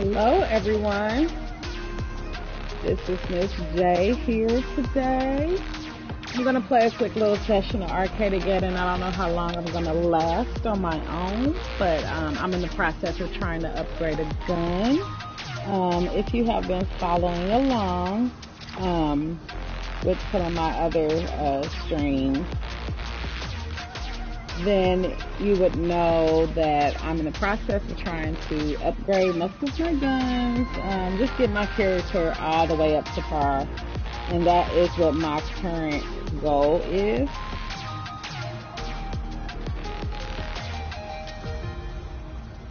Hello, everyone. This is Miss J here today. I'm going to play a quick little session of Arcadegeddon. I don't know how long I'm going to last on my own, but I'm in the process of trying to upgrade a gun. If you have been following along with some of my other streams, then you would know that I'm in the process of trying to upgrade most of my guns, just get my character all the way up to par, and that is what my current goal is.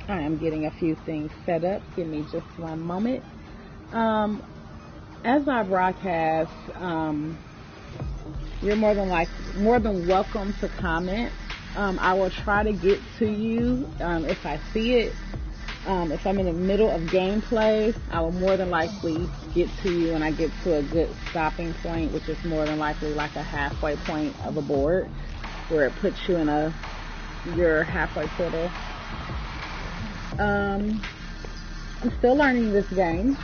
I am getting a few things set up. Give me just one moment. As I broadcast, you're more than welcome to comment. I will try to get to you if I see it. If I'm in the middle of gameplay, I will more than likely get to you when I get to a good stopping point, which is more than likely like a halfway point of a board where it puts you in your halfway portal. I'm still learning this game.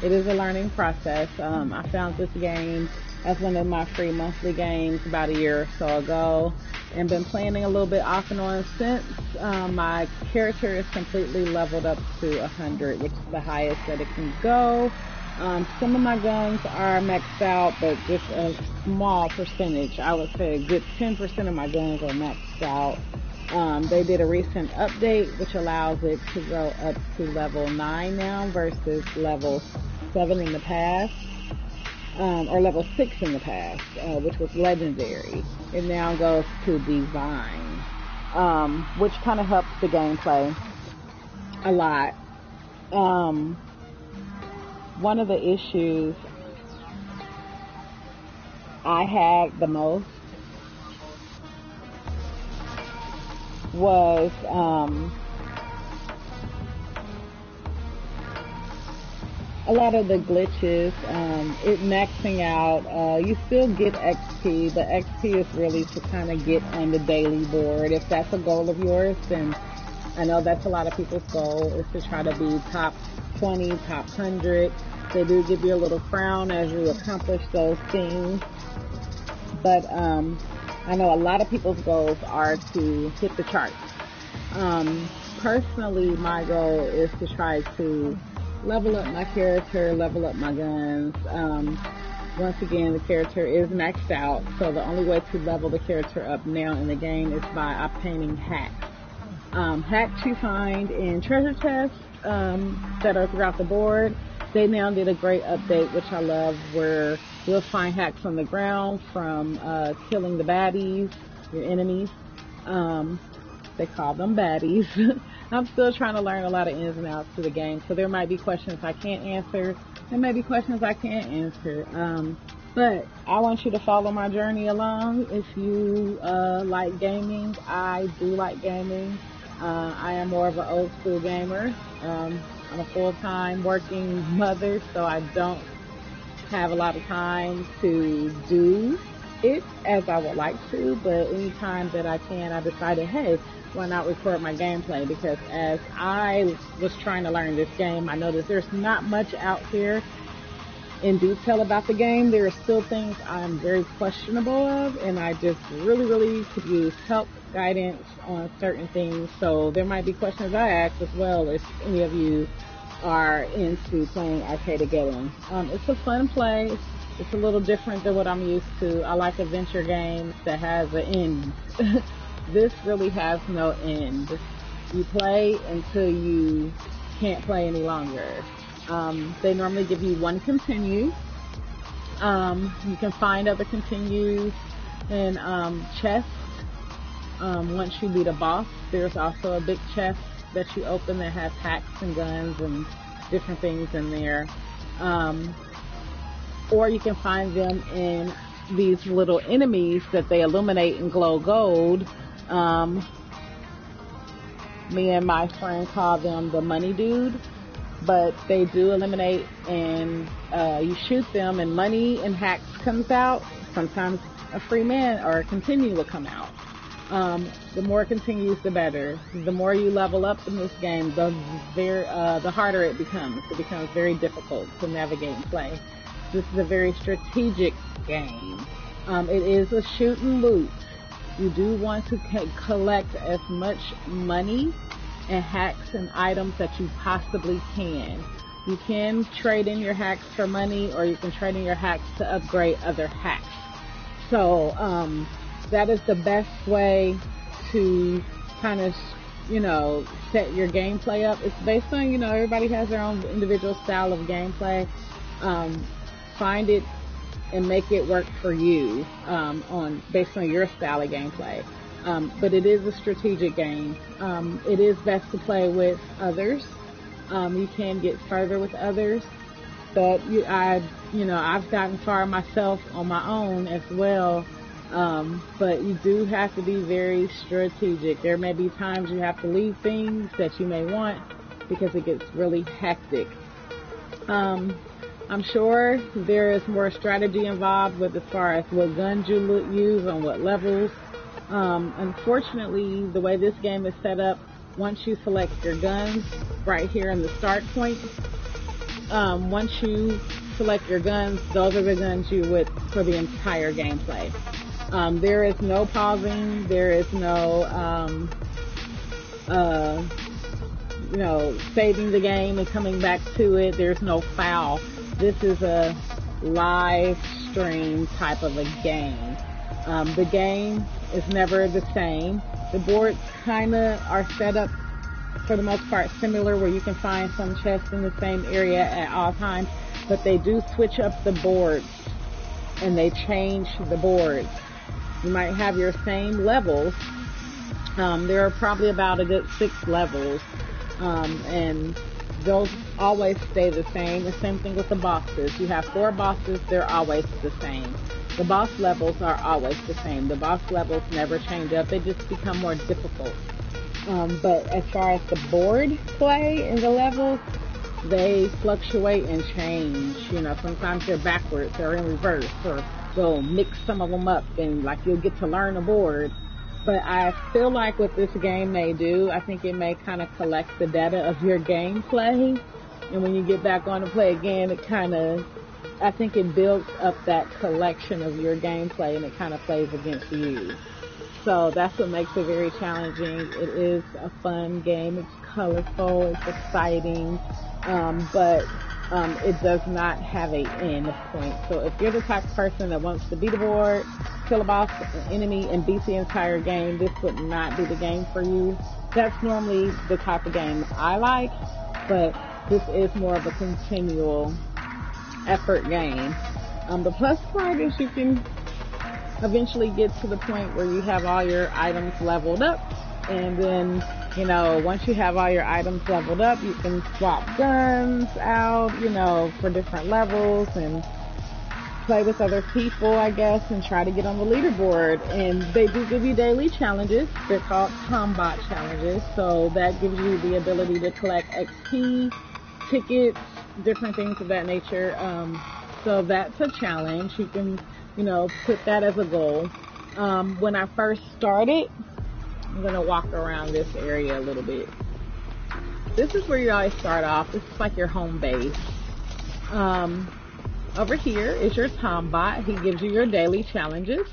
It is a learning process. I found this game as one of my free monthly games about a year or so ago, and been playing a little bit off and on since. My character is completely leveled up to 100, which is the highest that it can go. Some of my guns are maxed out, but just a small percentage. I would say a good 10% of my guns are maxed out. They did a recent update which allows it to go up to level 9 now versus level 7 in the past. Or level 6 in the past, which was legendary. It now goes to divine, which kind of helps the gameplay a lot. One of the issues I had the most was a lot of the glitches, it maxing out. You still get XP, but XP is really to kind of get on the daily board. If that's a goal of yours, then I know that's a lot of people's goal, is to try to be top 20, top 100. They do give you a little crown as you accomplish those things. But I know a lot of people's goals are to hit the charts. Personally, my goal is to try to level up my character, level up my guns. Once again, the character is maxed out, so the only way to level the character up now in the game is by obtaining hacks. Hacks you find in treasure chests that are throughout the board. They now did a great update, which I love, where you'll find hacks on the ground from killing the baddies, your enemies. They call them baddies. I'm still trying to learn a lot of ins and outs to the game, so there might be questions I can't answer. There may be questions I can't answer. But I want you to follow my journey along. If you like gaming, I do like gaming. I am more of an old school gamer. I'm a full-time working mother, so I don't have a lot of time to do it as I would like to, but anytime that I can, I decided, hey, why not record my gameplay? Because as I was trying to learn this game, I noticed there's not much out here in detail about the game. There are still things I'm very questionable of, and I just really could use help, guidance on certain things. So there might be questions I ask as well if any of you are into playing Arcadegeddon. It's a fun play. It's a little different than what I'm used to. I like adventure games that has an end. This really has no end. You play until you can't play any longer. They normally give you one continue. You can find other continues in chests. Once you beat a boss, there's also a big chest that you open that has hacks and guns and different things in there. Or you can find them in these little enemies that they illuminate and glow gold. Me and my friend call them the money dude, but they do eliminate, and you shoot them and money and hacks comes out. Sometimes a free man or a continue will come out. The more it continues, the better. The more you level up in this game, the harder it becomes. It becomes very difficult to navigate and play. This is a very strategic game. It is a shoot and loot. You do want to collect as much money and hacks and items that you possibly can. You can trade in your hacks for money, or you can trade in your hacks to upgrade other hacks. So that is the best way to kind of, set your gameplay up. It's based on, everybody has their own individual style of gameplay. Find it and make it work for you based on your style of gameplay. But it is a strategic game. It is best to play with others. You can get further with others, but I've gotten far myself on my own as well. But you do have to be very strategic. There may be times you have to leave things that you may want because it gets really hectic. I'm sure there is more strategy involved with as far as what guns you use on what levels. Unfortunately, the way this game is set up, once you select your guns right here in the start point, once you select your guns, those are the guns you would for the entire gameplay. There is no pausing. There is no, saving the game and coming back to it. There's no foul. This is a live stream type of a game. The game is never the same. The boards kind of are set up for the most part similar, where you can find some chests in the same area at all times, but they do switch up the boards and they change the boards. You might have your same levels. There are probably about a good 6 levels, and those always stay the same. The same thing with the bosses. You have 4 bosses, they're always the same. The boss levels are always the same. The boss levels never change up. They just become more difficult. But as far as the board play and the levels, they fluctuate and change. Sometimes they're backwards or in reverse, or they'll mix some of them up, and you'll get to learn a board. But I feel like what this game may do, I think it may kind of collect the data of your gameplay, and when you get back on to play again, I think it builds up that collection of your gameplay, and it kind of plays against you. So that's what makes it very challenging. It is a fun game. It's colorful. It's exciting. But it does not have an end point. So if you're the type of person that wants to beat a board, kill a boss, an enemy, and beat the entire game, this would not be the game for you. That's normally the type of game I like, but this is more of a continual effort game. The plus part is you can eventually get to the point where you have all your items leveled up, and then once you have all your items leveled up, you can swap guns out for different levels and play with other people, I guess, and try to get on the leaderboard. And they do give you daily challenges. They're called combat challenges, so that gives you the ability to collect XP, tickets, different things of that nature. So that's a challenge. You can put that as a goal. When I first started, I'm going to walk around this area a little bit. This is where you always start off. This is like your home base. Over here is your Tombot. He gives you your daily challenges.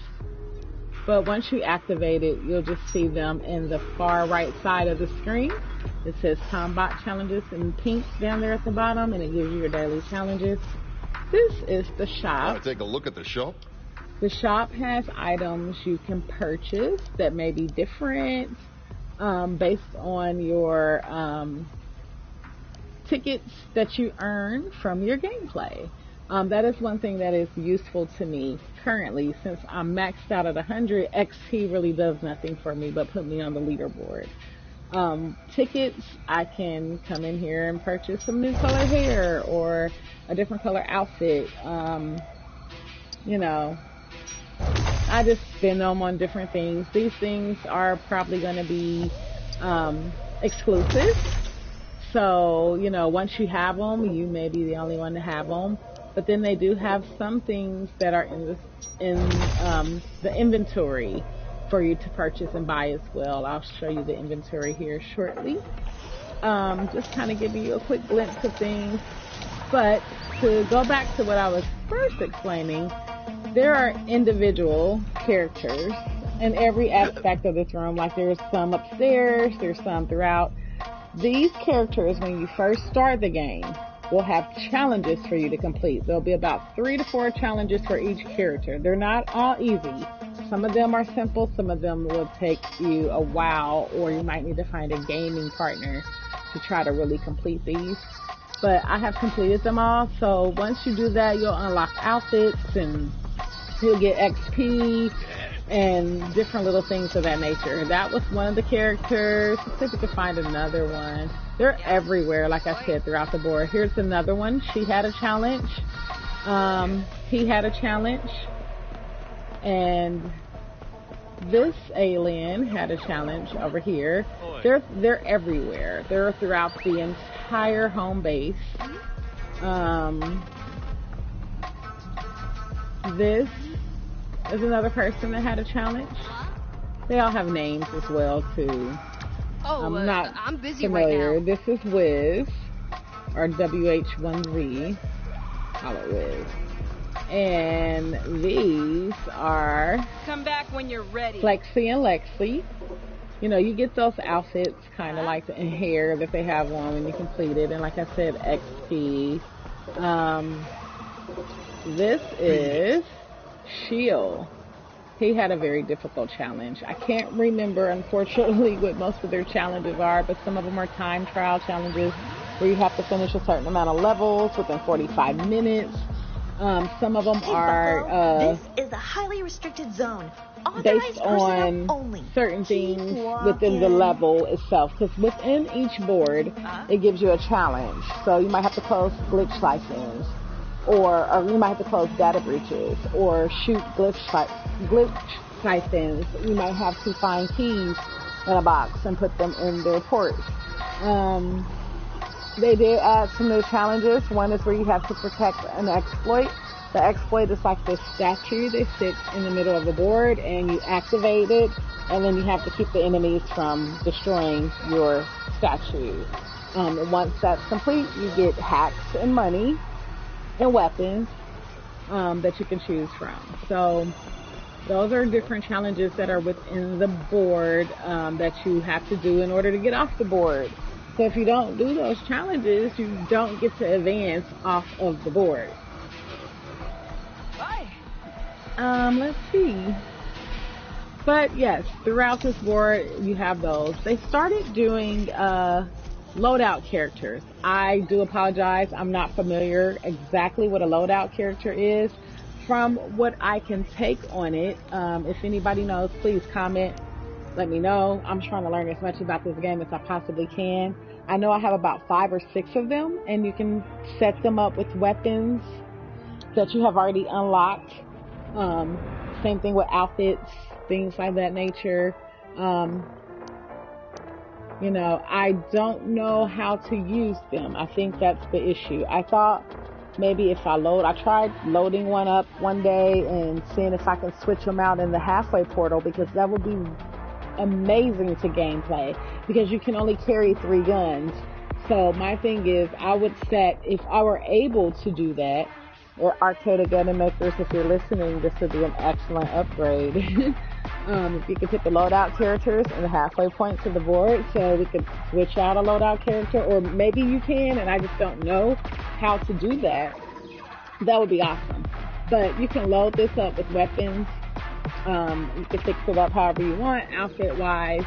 But once you activate it, you'll just see them in the far right side of the screen. It says Tombot challenges in pink down there at the bottom, and it gives you your daily challenges. This is the shop. Want to take a look at the shop? The shop has items you can purchase that may be different based on your tickets that you earn from your gameplay. That is one thing that is useful to me currently. Since I'm maxed out at 100, XP really does nothing for me but put me on the leaderboard. Tickets, I can come in here and purchase some new color hair or a different color outfit. I just spend them on different things. These things are probably going to be exclusive. So, once you have them, you may be the only one to have them. But then they do have some things that are in the inventory for you to purchase and buy as well. I'll show you the inventory here shortly. Just kind of giving you a quick glimpse of things. But to go back to what I was first explaining, there are individual characters in every aspect of this room. Like there's some upstairs, there's some throughout. These characters, when you first start the game, will have challenges for you to complete. There'll be about 3 to 4 challenges for each character. They're not all easy. Some of them are simple, some of them will take you a while, or you might need to find a gaming partner to try to really complete these. But I have completed them all, so once you do that, you'll unlock outfits and you'll get XP and different little things of that nature. That was one of the characters. Let's see if we can find another one. They're everywhere, like I said, throughout the board. Here's another one. She had a challenge. He had a challenge. And this alien had a challenge over here. They're everywhere. They're throughout the entire home base. This is another person that had a challenge. They all have names as well too. I'm busy familiar. Right now. This is Wiz, or WH1Z. Call it Wiz. And these are come back when you're ready. Flexi and Lexi. You know, you get those outfits kind of like the hair that they have on when you complete it. And like I said, XP. This is Shield. He had a very difficult challenge. I can't remember, unfortunately, what most of their challenges are, but some of them are time trial challenges where you have to finish a certain amount of levels within 45 minutes. Some of them are this is a highly restricted zone. Based on certain things within the level itself. Because within each board, it gives you a challenge. So you might have to close glitch license, or you might have to close data breaches, or shoot glitch siphons. You might have to find keys in a box and put them in their ports. They did add some new challenges. One is where you have to protect an exploit. The exploit is like this statue that sits in the middle of the board, and you activate it, and then you have to keep the enemies from destroying your statue. Once that's complete, you get hacks and money and weapons that you can choose from. So those are different challenges that are within the board that you have to do in order to get off the board. So if you don't do those challenges, you don't get to advance off of the board. Let's see. But yes, throughout this board, you have those. They started doing loadout characters. I do apologize. I'm not familiar exactly what a loadout character is. From what I can take on it, if anybody knows, please comment. Let me know. I'm trying to learn as much about this game as I possibly can. I know I have about 5 or 6 of them, and you can set them up with weapons that you have already unlocked. Same thing with outfits, things like that nature. You know, I don't know how to use them. I think that's the issue. I thought maybe if I tried loading one up one day and seeing if I can switch them out in the halfway portal, because that would be amazing to gameplay, because you can only carry 3 guns. So my thing is, I would set, if I were able to do that, or Arcadegeddon makers, if you're listening, this would be an excellent upgrade. If you could put the loadout characters in the halfway points of the board, so we could switch out a loadout character, or maybe you can, and I just don't know how to do that. That would be awesome. But you can load this up with weapons. You can fix it up however you want, outfit-wise,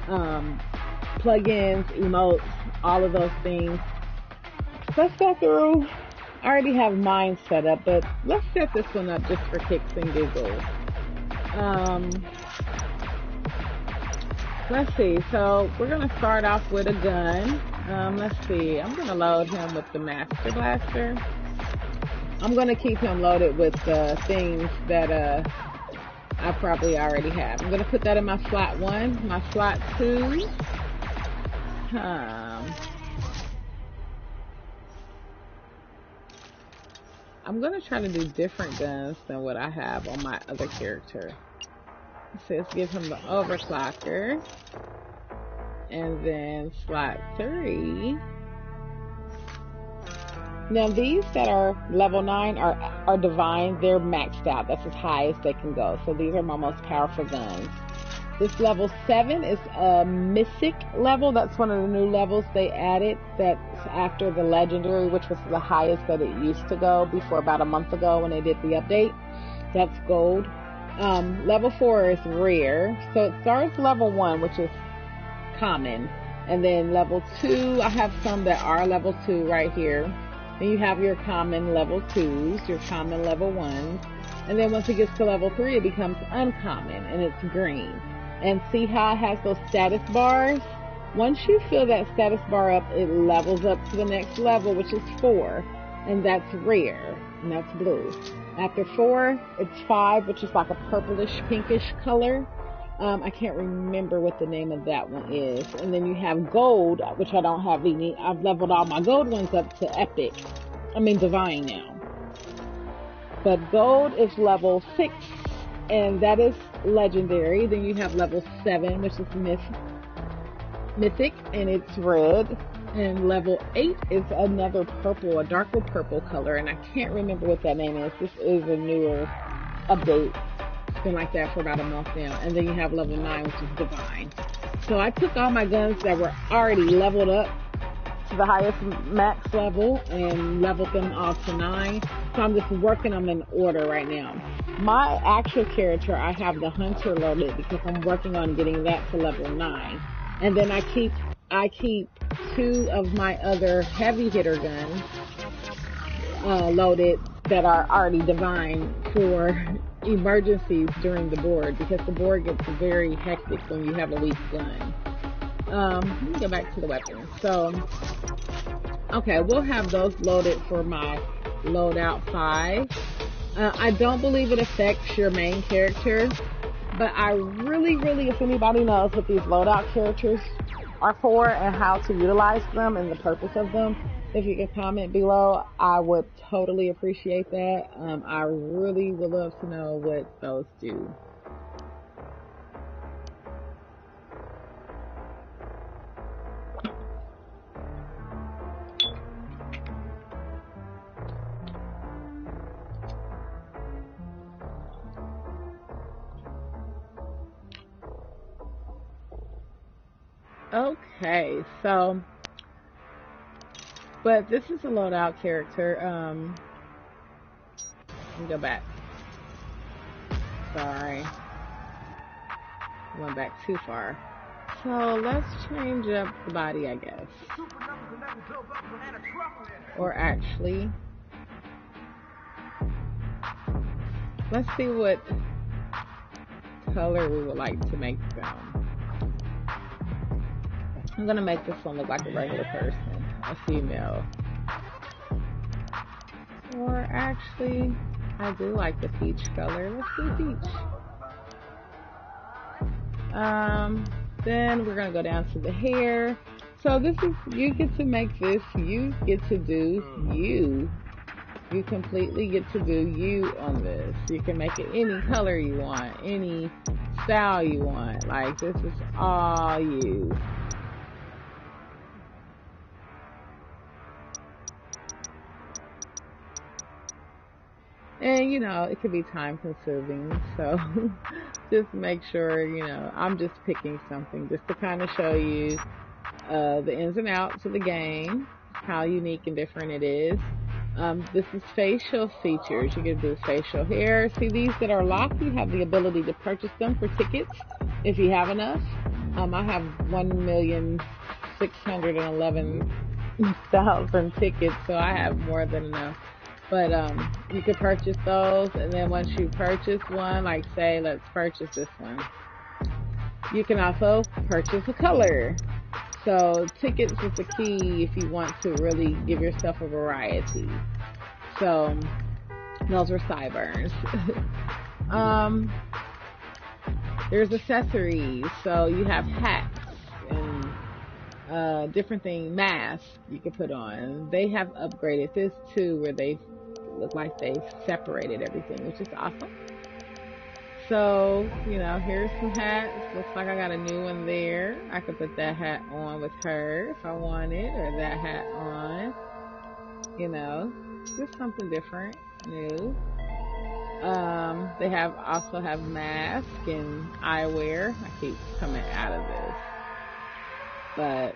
plugins, emotes, all of those things. Let's go through. I already have mine set up, but let's set this one up just for kicks and giggles. Let's see. So we're going to start off with a gun. Let's see. I'm going to load him with the Master Blaster. I'm going to keep him loaded with things that I probably already have. I'm going to put that in my slot 1. My slot 2. I'm going to try to do different guns than what I have on my other character. So let's give him the overclocker. And then slot 3. Now these that are level 9 are divine. They're maxed out. That's as high as they can go. So these are my most powerful guns. This level 7 is a mythic level. That's one of the new levels they added. That's after the legendary, which was the highest that it used to go before about a month ago when they did the update. That's gold. Level 4 is rare. So it starts level 1, which is common. And then level 2, I have some that are level 2 right here. Then you have your common level 2s, your common level 1s. And then once it gets to level 3, it becomes uncommon, and it's green. And see how it has those status bars? Once you fill that status bar up, it levels up to the next level, which is 4. And that's rare, and that's blue. After 4, it's 5, which is like a purplish, pinkish color. I can't remember what the name of that one is. And then you have gold, which I don't have any. I've leveled all my gold ones up to epic. Divine now. But gold is level 6, and that is legendary. Then you have level 7, which is mythic, and it's red. And level 8 is another purple, a darker purple color, and I can't remember what that name is. This is a newer update. It's been like that for about a month now. And then you have level 9, which is divine. So I took all my guns that were already leveled up to the highest max level and leveled them all to 9. So I'm just working them in order right now. My actual character, I have the hunter loaded because I'm working on getting that to level 9. And then I keep 2 of my other heavy hitter guns loaded that are already divine for emergencies during the board, because the board gets very hectic when you have a weak gun. Let me go back to the weapons. So, okay, we'll have those loaded for my loadout 5. I don't believe it affects your main character, but I really, if anybody knows what these loadout characters are for and how to utilize them and the purpose of them, if you can comment below, I would totally appreciate that. I really would love to know what those do. Okay, so, but this is a loadout character. Let me go back. Sorry. Went back too far. So let's change up the body, I guess. Or actually, let's see what color we would like to make them. I'm gonna make this one look like a regular person, a female. Or actually, I do like the peach color. Let's do peach. Then we're gonna go down to the hair. So this is, you get to make this, you get to do you. You completely get to do you on this. You can make it any color you want, any style you want. Like, this is all you. And, you know, it could be time consuming, so just make sure, you know, I'm just picking something just to kind of show you the ins and outs of the game, how unique and different it is. This is facial features. You can do facial hair. See, these that are locked, you have the ability to purchase them for tickets if you have enough. I have 1,611,000 tickets, so I have more than enough. But you can purchase those, and then once you purchase one, like say, let's purchase this one, you can also purchase a color. So tickets is the key if you want to really give yourself a variety. So those are sideburns. There's accessories. So you have hats and different things, masks you can put on. They have upgraded this too, where they look like they've separated everything, which is awesome. So, you know, here's some hats. Looks like I got a new one there. I could put that hat on with her if I wanted, or that hat on. You know, just something different, new. They also have masks and eyewear. I keep coming out of this, but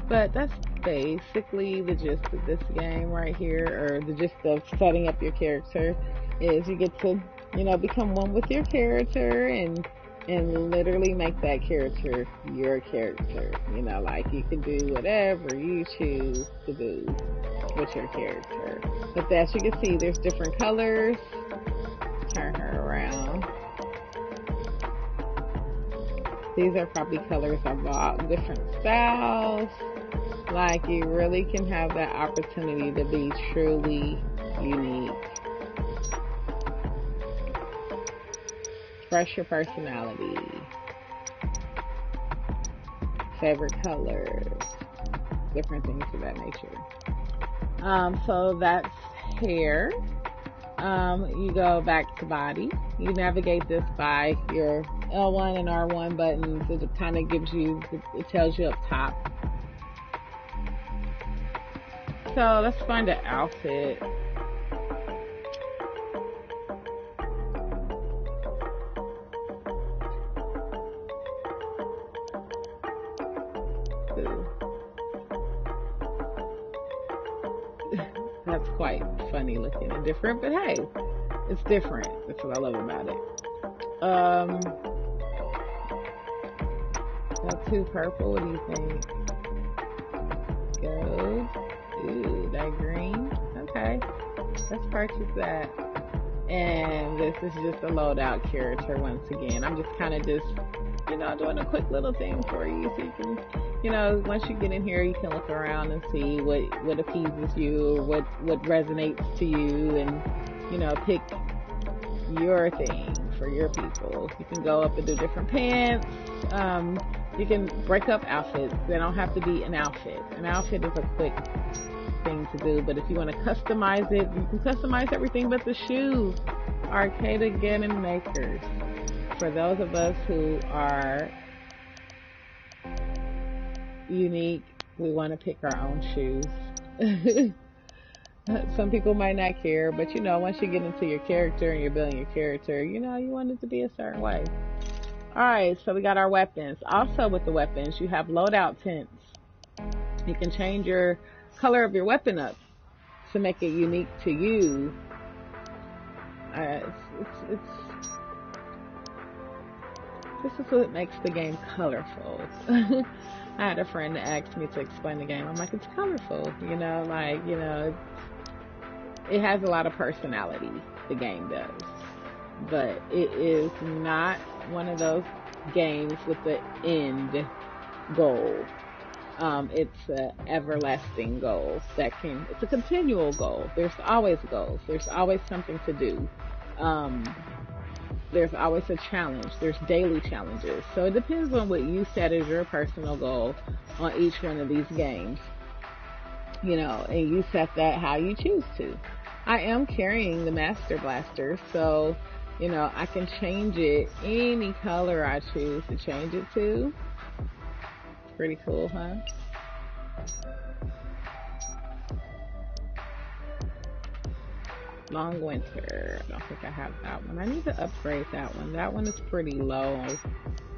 that's basically the gist of this game right here, or the gist of setting up your character. Is you get to, you know, become one with your character and literally make that character your character. You know, like you can do whatever you choose to do with your character. But as you can see, there's different colors. Turn her around. These are probably colors I bought, different styles. Like you really can have that opportunity to be truly unique. Express your personality, favorite colors, different things of that nature. So that's hair. You go back to body. You navigate this by your L1 and R1 buttons. It kind of gives you, it tells you up top. So let's find an outfit. That's quite funny looking and different, but hey, it's different. That's what I love about it. That too purple, what do you think? Gold. Ooh, that green. Okay, let's purchase that. And this is just a loadout character once again. I'm just kind of you know, doing a quick little thing for you so you can, you know, once you get in here, you can look around and see what appeases you, or what resonates to you, and, you know, pick your thing for your people. You can go up and do different pants. You can break up outfits. They don't have to be an outfit. An outfit is a quick thing to do, but if you want to customize it, you can customize everything but the shoes. Arcadegeddon makers. For those of us who are unique, we want to pick our own shoes. Some people might not care, but you know, once you get into your character and you're building your character, you know, you want it to be a certain way. Alright, so we got our weapons. Also with the weapons, you have loadout tints. You can change your color of your weapon up to make it unique to you. This is what makes the game colorful. I had a friend that asked me to explain the game. I'm like, it's colorful, you know, like, you know, it has a lot of personality, the game does. But it is not one of those games with the end goal. It's an everlasting goal it's a continual goal. There's always goals. There's always something to do. There's always a challenge. There's daily challenges. So it depends on what you set as your personal goal on each one of these games. You know, and you set that how you choose to. I am carrying the Master Blaster, so, you know, I can change it any color I choose to change it to. Pretty cool, huh? Long Winter. I don't think I have that one. I need to upgrade that one. That one is pretty low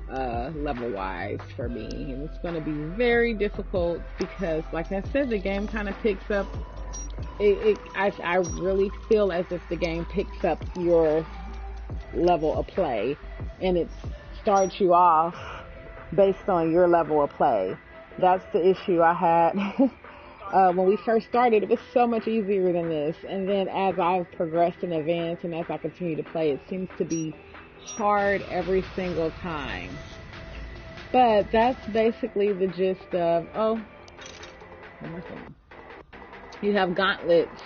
level wise for me, and it's going to be very difficult because, like I said, the game kind of picks up I really feel as if the game picks up your level of play, and it starts you off based on your level of play. That's the issue I had when we first started. It was so much easier than this, and then as I've progressed and advanced and as I continue to play, it seems to be hard every single time. But that's basically the gist of, one more thing. You have gauntlets.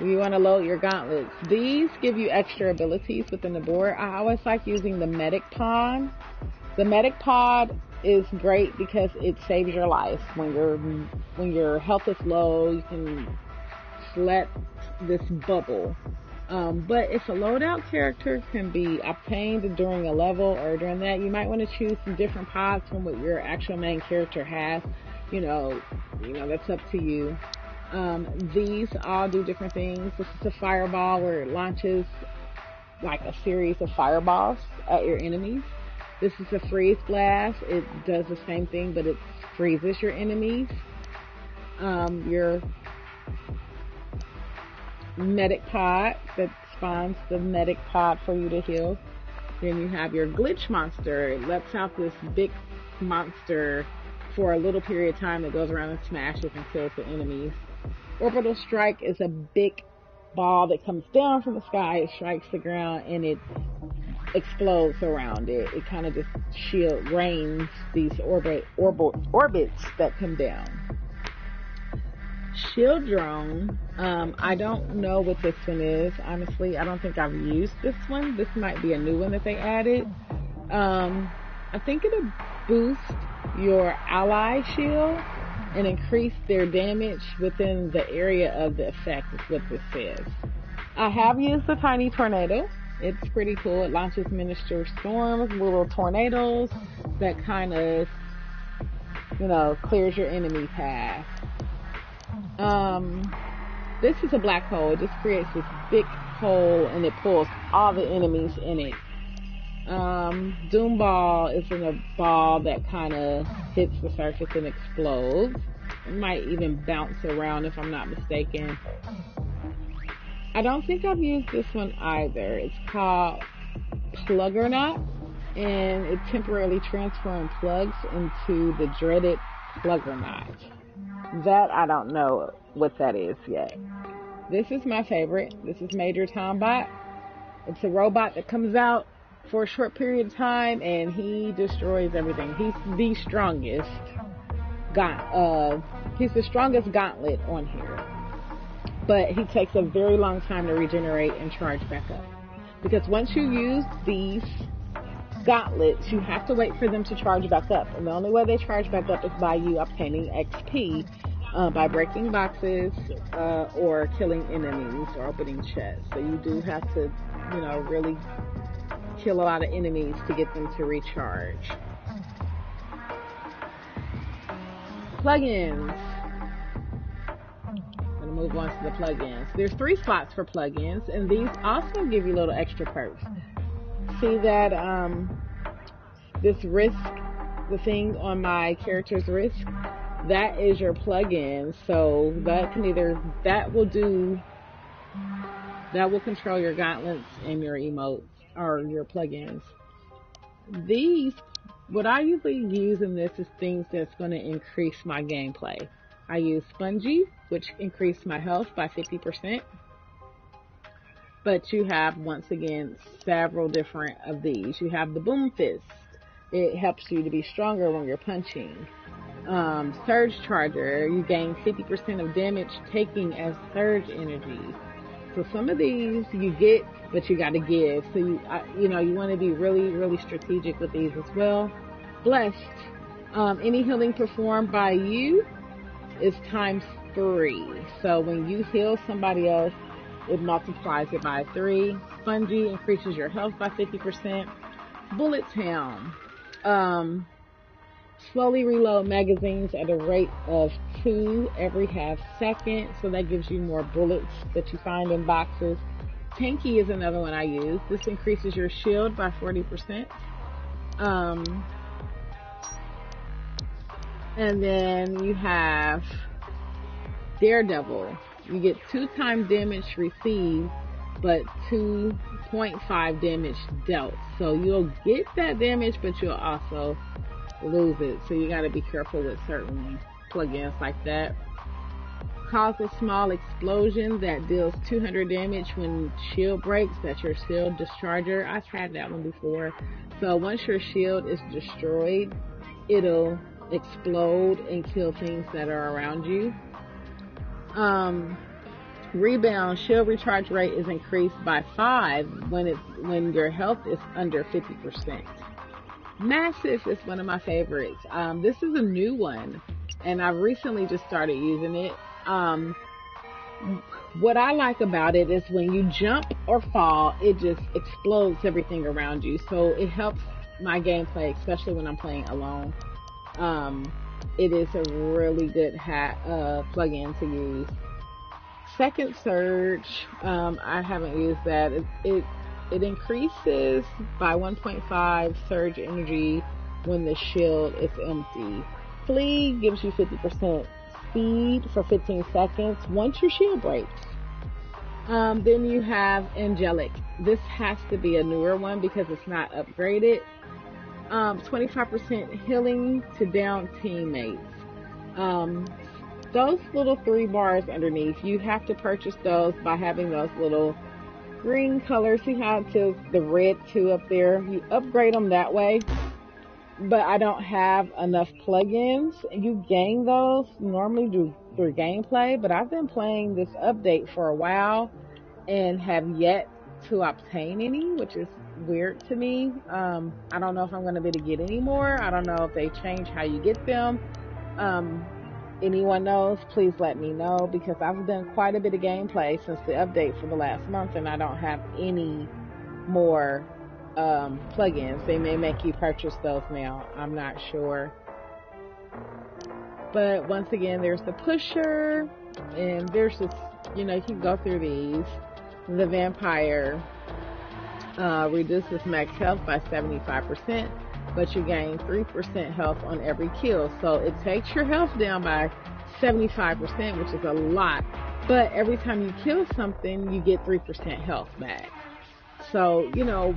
You want to load your gauntlets. These give you extra abilities within the board. I always like using the medic pod. The medic pod is great because it saves your life when your health is low. You can let this bubble. But if a loadout character can be obtained during a level or during that, you might want to choose some different pods from what your actual main character has. That's up to you. These all do different things. This is a fireball where it launches like a series of fireballs at your enemies. This is a freeze blast. It does the same thing, but it freezes your enemies. Your medic pod that spawns the medic pod for you to heal. Then you have your glitch monster. It lets out this big monster for a little period of time that goes around and smashes and kills the enemies. Orbital strike is a big ball that comes down from the sky. It strikes the ground and it explodes around it. It kind of just rains these orbits that come down. Shield drone. I don't know what this one is. Honestly, I don't think I've used this one. This might be a new one that they added. I think it'll boost your ally shield and increase their damage within the area of the effect is what this says. I have used the tiny tornado. It's pretty cool. It launches miniature storms, little tornadoes that kind of, clears your enemy path. This is a black hole. It just creates this big hole and it pulls all the enemies in it. Doom ball is in a ball that kind of hits the surface and explodes. It might even bounce around if I'm not mistaken. I don't think I've used this one either. It's called Pluggernaut, and it temporarily transforms plugs into the dreaded Pluggernaut. That I don't know what that is yet. This is my favorite. This is Major Tombot. It's a robot that comes out for a short period of time and he destroys everything. He's the strongest gauntlet on here. But he takes a very long time to regenerate and charge back up. Because once you use these gauntlets, you have to wait for them to charge back up. And the only way they charge back up is by you obtaining XP by breaking boxes or killing enemies or opening chests. So you do have to, really kill a lot of enemies to get them to recharge. Plugins. I'm going to move on to the plugins. There's 3 slots for plugins, and these also give you little extra perks. See that this wrist, the thing on my character's wrist, that is your plugin. So that will control your gauntlets and your emotes or your plugins. What I usually use in this is things that's going to increase my gameplay. I use Spongy, which increased my health by 50%. But you have, once again, several different of these. You have the Boom Fist. It helps you to be stronger when you're punching. Surge Charger. You gain 50% of damage taking as surge energy. So some of these you get, but you got to give. So you want to be really, really strategic with these as well. Blessed. Any healing performed by you is times 3. So when you heal somebody else, it multiplies it by 3. Spongy increases your health by 50%. Bullet Town. Slowly reload magazines at a rate of 2 every half second. So that gives you more bullets that you find in boxes. Tanky is another one I use. This increases your shield by 40%. And then you have Daredevil. You get 2 times damage received, but 2.5 damage dealt. So you'll get that damage, but you'll also lose it. So you got to be careful with certain plugins like that. Cause a small explosion that deals 200 damage when shield breaks. That's your shield discharger. I've had that one before. So once your shield is destroyed, it'll explode and kill things that are around you. Rebound. Shield recharge rate is increased by 5 when your health is under 50%. Massive is one of my favorites. This is a new one, and I recently just started using it. What I like about it is when you jump or fall, it just explodes everything around you. So it helps my gameplay, especially when I'm playing alone. It is a really good plug-in to use. Second Surge, I haven't used that. It increases by 1.5 surge energy when the shield is empty. Flee gives you 50% speed for 15 seconds once your shield breaks. Then you have Angelic. This has to be a newer one because it's not upgraded. 25% healing to down teammates. Those little 3 bars underneath, you have to purchase those by having those little green colors. See how it says the red 2 up there? You upgrade them that way. But I don't have enough plugins. You gain those normally through gameplay, but I've been playing this update for a while and have yet to obtain any, which is weird to me. I don't know if I'm going to be able to get any more. I don't know if they change how you get them. Anyone knows, please let me know, because I've done quite a bit of gameplay since the update for the last month and I don't have any more plugins. They may make you purchase those now. I'm not sure. But once again, there's the pusher, and there's just, you can go through these. The vampire reduces max health by 75%, but you gain 3% health on every kill. So it takes your health down by 75%, which is a lot. But every time you kill something, you get 3% health back. So,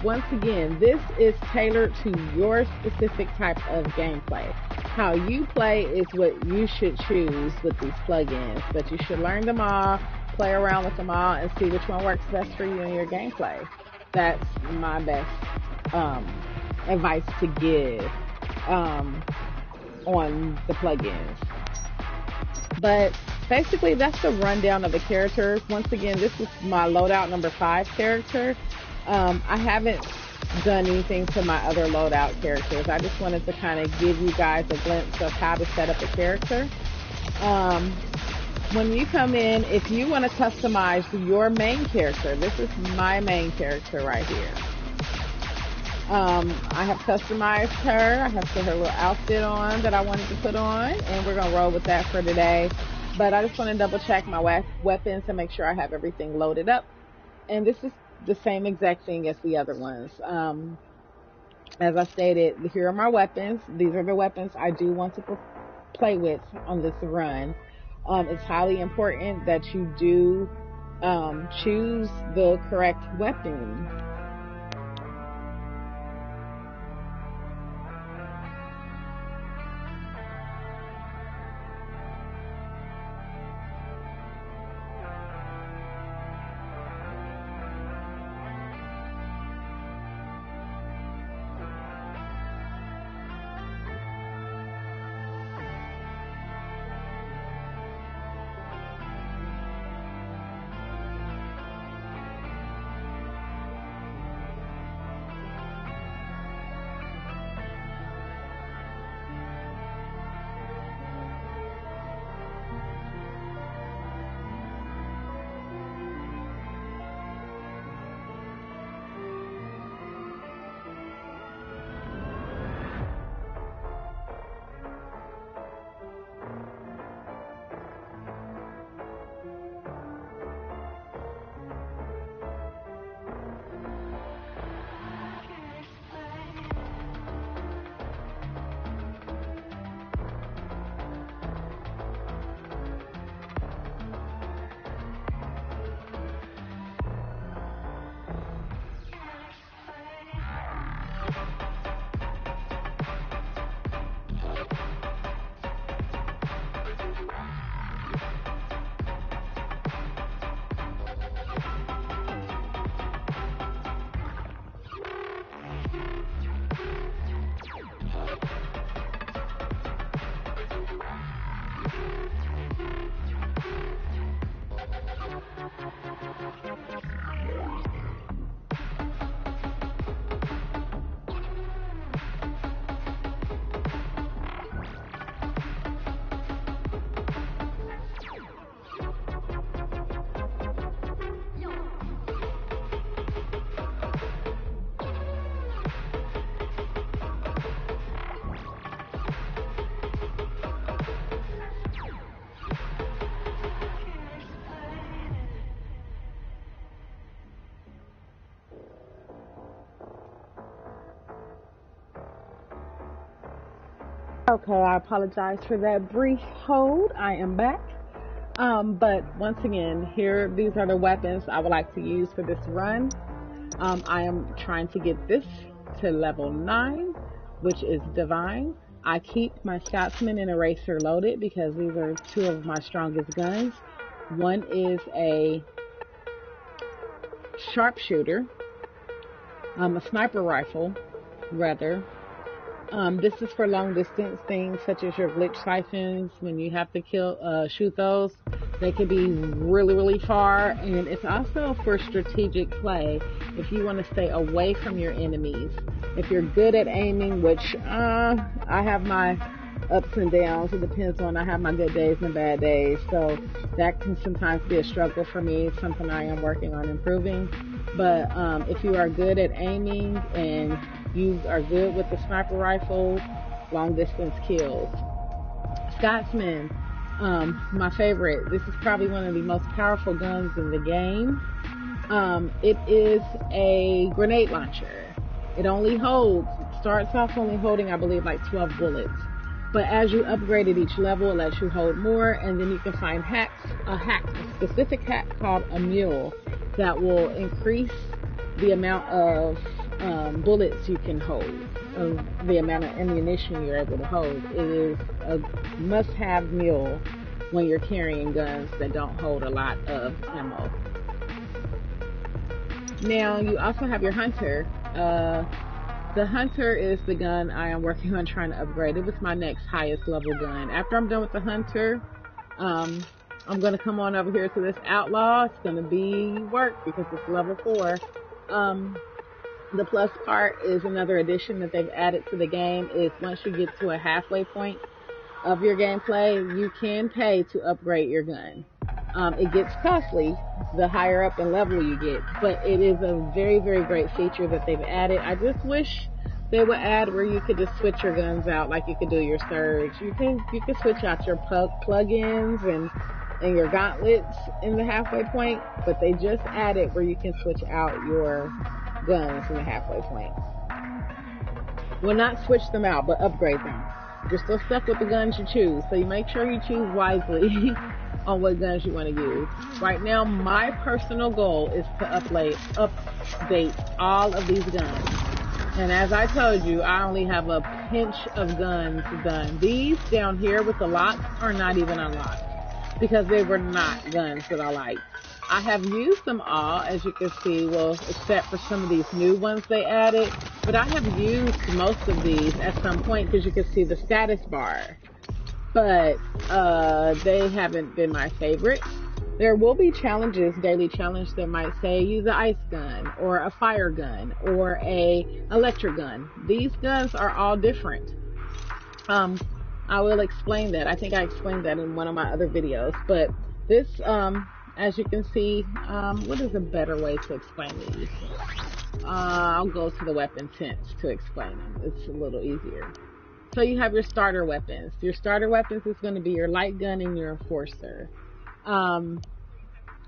once again, this is tailored to your specific type of gameplay. How you play is what you should choose with these plugins, but you should learn them all, play around with them all, and see which one works best for you in your gameplay. That's my best advice to give on the plugins. But basically, that's the rundown of the characters. Once again, this is my loadout number 5 character. I haven't done anything to my other loadout characters. I just wanted to kind of give you guys a glimpse of how to set up a character. When you come in, if you want to customize your main character, this is my main character right here. I have customized her. I have put her little outfit on that I wanted to put on, and we're going to roll with that for today. But I just want to double check my weapons and make sure I have everything loaded up. And this is the same exact thing as the other ones. As I stated, here are my weapons. These are the weapons I do want to play with on this run. It's highly important that you do choose the correct weapon. Okay, I apologize for that brief hold. I am back. But once again, these are the weapons I would like to use for this run. I am trying to get this to level 9, which is divine. I keep my Scotsman and Eraser loaded because these are two of my strongest guns. One is a sharpshooter, a sniper rifle, rather. This is for long distance things such as your glitch siphons. When you have to shoot those, they can be really, really far. And it's also for strategic play if you want to stay away from your enemies. If you're good at aiming, which I have my ups and downs. It depends on, I have my good days and bad days. So that can sometimes be a struggle for me. It's something I am working on improving. But if you are good at aiming and you are good with the sniper rifle, long distance kills. Scotsman, my favorite. This is probably one of the most powerful guns in the game. It is a grenade launcher. It starts off only holding, I believe, like 12 bullets. But as you upgrade at each level, it lets you hold more, and then you can find a specific hack called a mule that will increase the amount of bullets you can hold, the amount of ammunition you're able to hold. It is a must-have mule when you're carrying guns that don't hold a lot of ammo. Now, you also have your hunter. The hunter is the gun I am working on trying to upgrade. It was my next highest level gun. After I'm done with the hunter, I'm going to come on over here to this outlaw. It's going to be work because it's level 4. The plus part is another addition that they've added to the game is once you get to a halfway point of your gameplay, you can pay to upgrade your gun. It gets costly the higher up in level you get, but it is a very, very great feature that they've added. I just wish they would add where you could just switch your guns out like you could do your surge. You can switch out your plug-ins and your gauntlets in the halfway point, but they just added where you can switch out your guns in the halfway point. Well, not switch them out, but upgrade them. You're still stuck with the guns you choose, so you make sure you choose wisely on what guns you want to use. Right now, my personal goal is to update all of these guns. And as I told you, I only have a pinch of guns done. These down here with the locks are not even unlocked because they were not guns that I liked. I have used them all, as you can see, well, except for some of these new ones they added, but I have used most of these at some point because you can see the status bar, but they haven't been my favorite. There will be challenges, daily challenge that might say use an ice gun or a fire gun or a electric gun. These guns are all different. I will explain that. I think I explained that in one of my other videos, but this, as you can see, what is a better way to explain these? I'll go to the weapon sense to explain them. It's a little easier. So you have your starter weapons. Your starter weapons is going to be your light gun and your enforcer.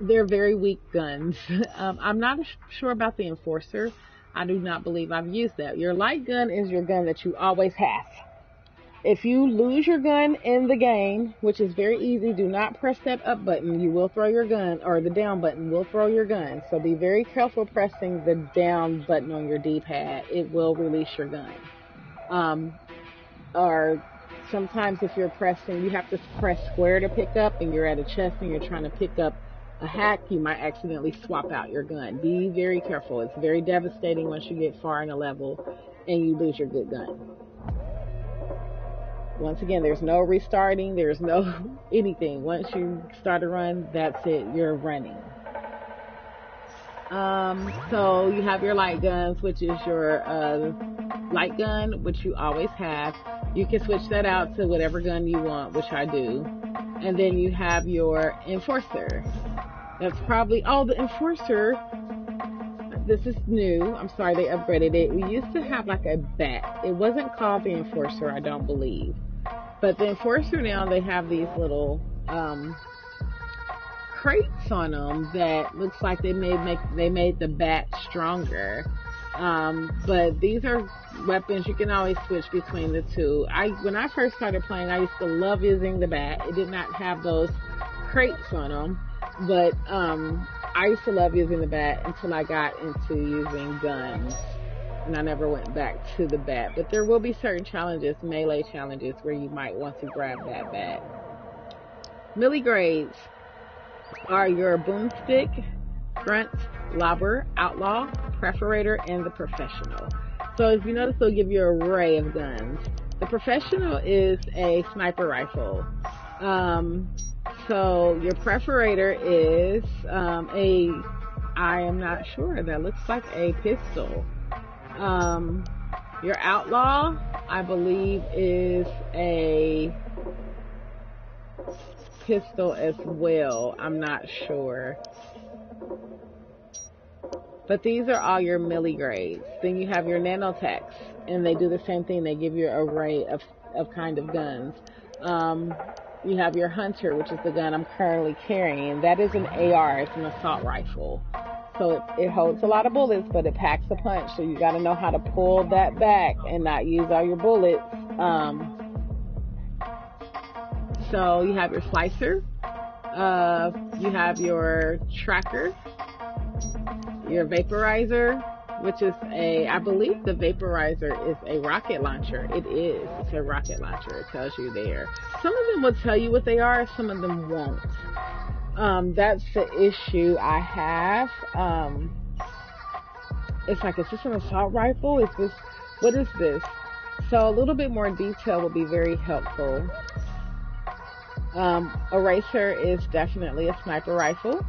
They're very weak guns. I'm not sure about the enforcer. I do not believe I've used that. Your light gun is your gun that you always have. If you lose your gun in the game, which is very easy, do not press that up button. You will throw your gun, or the down button will throw your gun. So be very careful pressing the down button on your D-pad. It will release your gun. Or sometimes if you're pressing, you have to press square to pick up, and you're at a chest and you're trying to pick up a hack, you might accidentally swap out your gun. Be very careful. It's very devastating once you get far in a level and you lose your good gun. Once again, there's no restarting, there's no anything. Once you start a run, that's it, you're running. So you have your light guns, which is your light gun, which you always have. You can switch that out to whatever gun you want, which I do. And then you have your enforcer. That's probably, the enforcer, this is new. I'm sorry, they upgraded it. We used to have like a bat. It wasn't called the enforcer, I don't believe. But the enforcer now, they have these little crates on them that looks like they made the bat stronger. But these are weapons you can always switch between the two. When I first started playing, I used to love using the bat. It did not have those crates on them, but I used to love using the bat until I got into using guns, and I never went back to the bat. But there will be certain challenges, melee challenges, where you might want to grab that bat. Melee grades are your boomstick, grunt, lobber, outlaw, perforator, and the professional. So if you notice, they'll give you an array of guns. The professional is a sniper rifle. So your perforator is I am not sure, that looks like a pistol. Your outlaw, I believe, is a pistol as well. I'm not sure. But these are all your melee grades. Then you have your nanotechs, and they do the same thing. They give you an array of kind of guns. You have your hunter, which is the gun I'm currently carrying. That is an AR. It's an assault rifle. So it holds a lot of bullets, but it packs a punch. So you got to know how to pull that back and not use all your bullets. So you have your slicer. You have your tracker. Your vaporizer, which is I believe the vaporizer is a rocket launcher. It is. It's a rocket launcher. It tells you there. Some of them will tell you what they are. Some of them won't. That's the issue I have. It's like, is this an assault rifle? What is this? So a little bit more detail will be very helpful. Eraser is definitely a sniper rifle.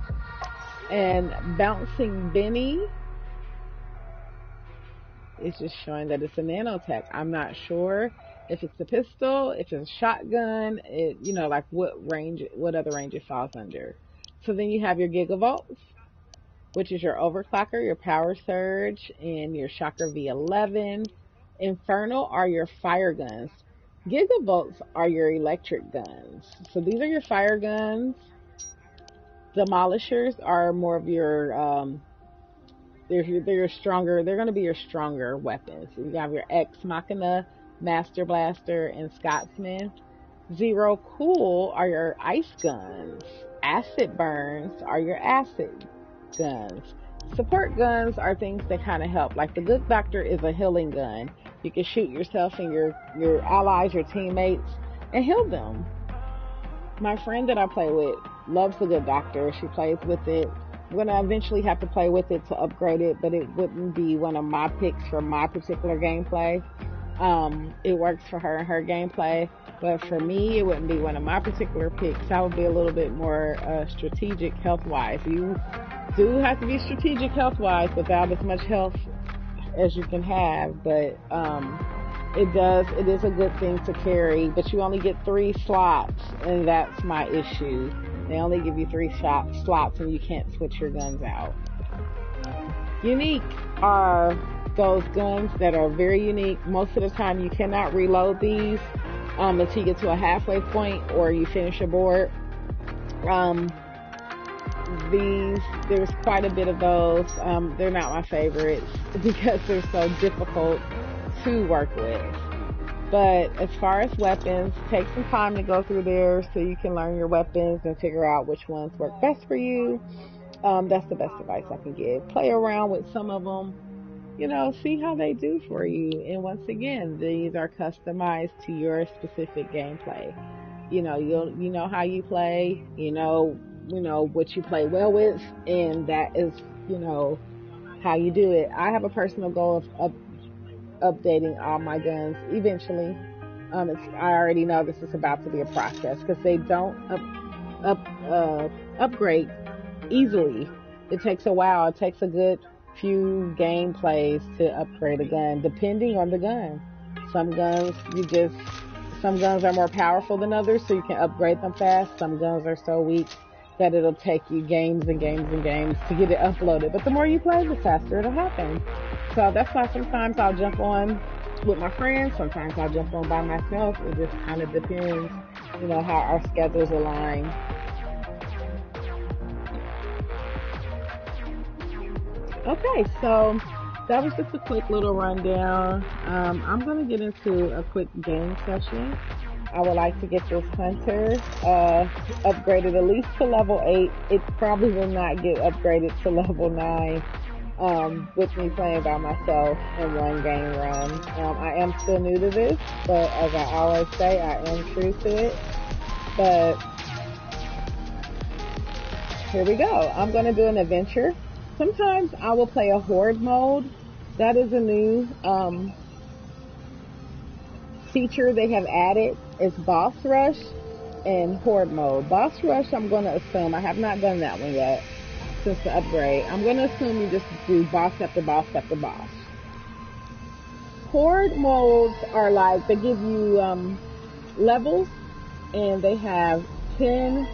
And Bouncing Benny is just showing that it's a nanotech. I'm not sure if it's a pistol, if it's a shotgun, like what other range it falls under. So then you have your gigavolts, which is your overclocker, your power surge, and your shocker V11. Infernal are your fire guns. Gigavolts are your electric guns. So these are your fire guns. Demolishers are more of your they're stronger. They're going to be your stronger weapons. So you have your Ex Machina, Master Blaster, and Scotsman. Zero Cool are your ice guns. Acid Burns are your acid guns. Support guns are things that kind of help. Like the Good Doctor is a healing gun. You can shoot yourself and your allies, your teammates, and heal them. My friend that I play with loves the Good Doctor. She plays with it. I'm going to eventually have to play with it to upgrade it, but it wouldn't be one of my picks for my particular gameplay. It works for her and her gameplay, but for me, it wouldn't be one of my particular picks. I would be a little bit more strategic health-wise. You do have to be strategic health-wise without as much health as you can have, but it is a good thing to carry, but you only get 3 slots, and that's my issue. They only give you 3 slots, and you can't switch your guns out. Unique are those guns that are very unique. Most of the time, you cannot reload these until you get to a halfway point or you finish a board. There's quite a bit of those. They're not my favorites because they're so difficult to work with. But as far as weapons, take some time to go through there so you can learn your weapons and figure out which ones work best for you. That's the best advice I can give. Play around with some of them, see how they do for you. And once again, these are customized to your specific gameplay. You know how you play, you know what you play well with, and that is, how you do it. I have a personal goal of updating all my guns eventually. I already know this is about to be a process because they don't upgrade easily. It takes a while. It takes a good few gameplays to upgrade a gun, depending on the gun. Some guns are more powerful than others, so you can upgrade them fast. Some guns are so weak that it'll take you games and games and games to get it uploaded. But the more you play, the faster it'll happen. So that's why sometimes I'll jump on with my friends. Sometimes I'll jump on by myself. It just kind of depends, how our schedules align. Okay, so that was just a quick little rundown. I'm going to get into a quick game session. I would like to get this hunter upgraded at least to level 8. It probably will not get upgraded to level 9 with me playing by myself in one game run. I am still new to this, but as I always say, I am true to it. But here we go. I'm going to do an adventure. Sometimes I will play a horde mode. That is a new feature they have added. It's boss rush and horde mode. Boss rush, I'm going to assume, I have not done that one yet since the upgrade. I'm going to assume you just do boss after boss after boss. Horde modes are like, they give you levels, and they have 10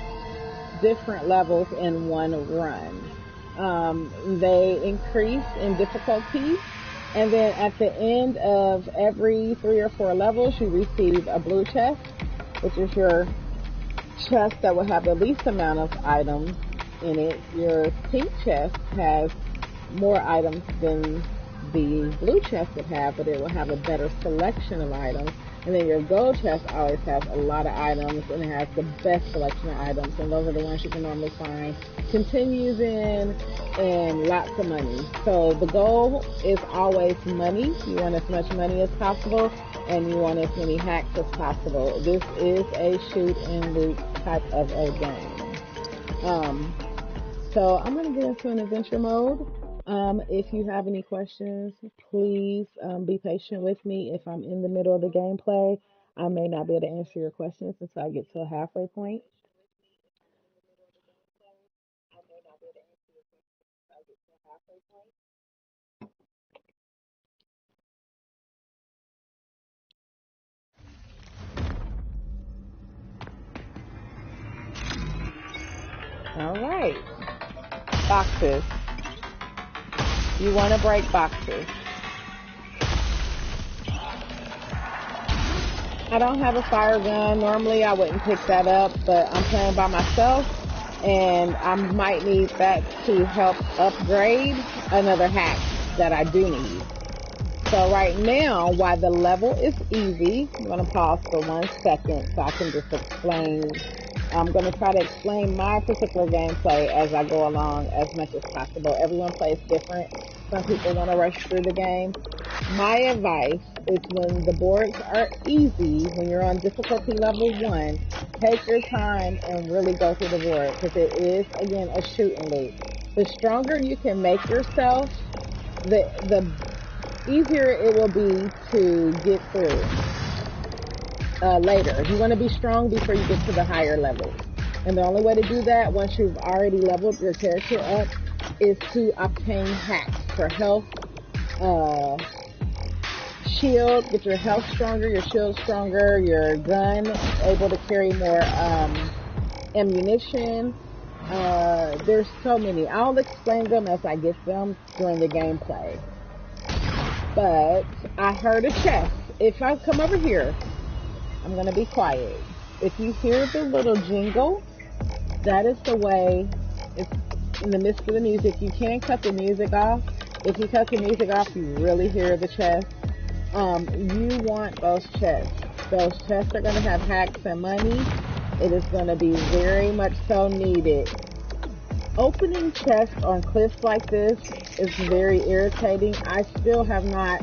different levels in one run. They increase in difficulty, and then at the end of every 3 or 4 levels, you receive a blue chest, which is your chest that will have the least amount of items in it. Your pink chest has more items than the blue chest would have, but it will have a better selection of items. And then your gold chest always has a lot of items, and it has the best selection of items, and those are the ones you can normally find continues in, and lots of money. So the goal is always money. You want as much money as possible, and you want as many hacks as possible. This is a shoot and loot type of a game. So I'm going to get into an adventure mode. If you have any questions, please be patient with me. If I'm in the middle of the gameplay, I may not be able to answer your questions until I get to a halfway point. All right. Boxes. You want to break boxes. I don't have a fire gun. Normally I wouldn't pick that up, but I'm playing by myself, and I might need that to help upgrade another hack that I do need. So right now, while the level is easy, I'm going to pause for 1 second so I can just explain. I'm going to try to explain my particular gameplay as I go along as much as possible. Everyone plays different. Some people want to rush through the game. My advice is when the boards are easy, when you're on difficulty level 1, take your time and really go through the board, because it is, again, a shoot and loot. The stronger you can make yourself, the easier it will be to get through. Later. You want to be strong before you get to the higher levels. And the only way to do that, once you've already leveled your character up, is to obtain hacks for health, shield, get your health stronger, your shield stronger, your gun able to carry more ammunition. There's so many. I'll explain them as I get them during the gameplay. But I heard a chest. If I come over here, I'm going to be quiet. If you hear the little jingle, that is the way it's in the midst of the music. You can cut the music off. If you cut the music off, you really hear the chest. You want those chests. Those chests are going to have hacks and money. It is going to be very much so needed. Opening chests on cliffs like this is very irritating. I still have not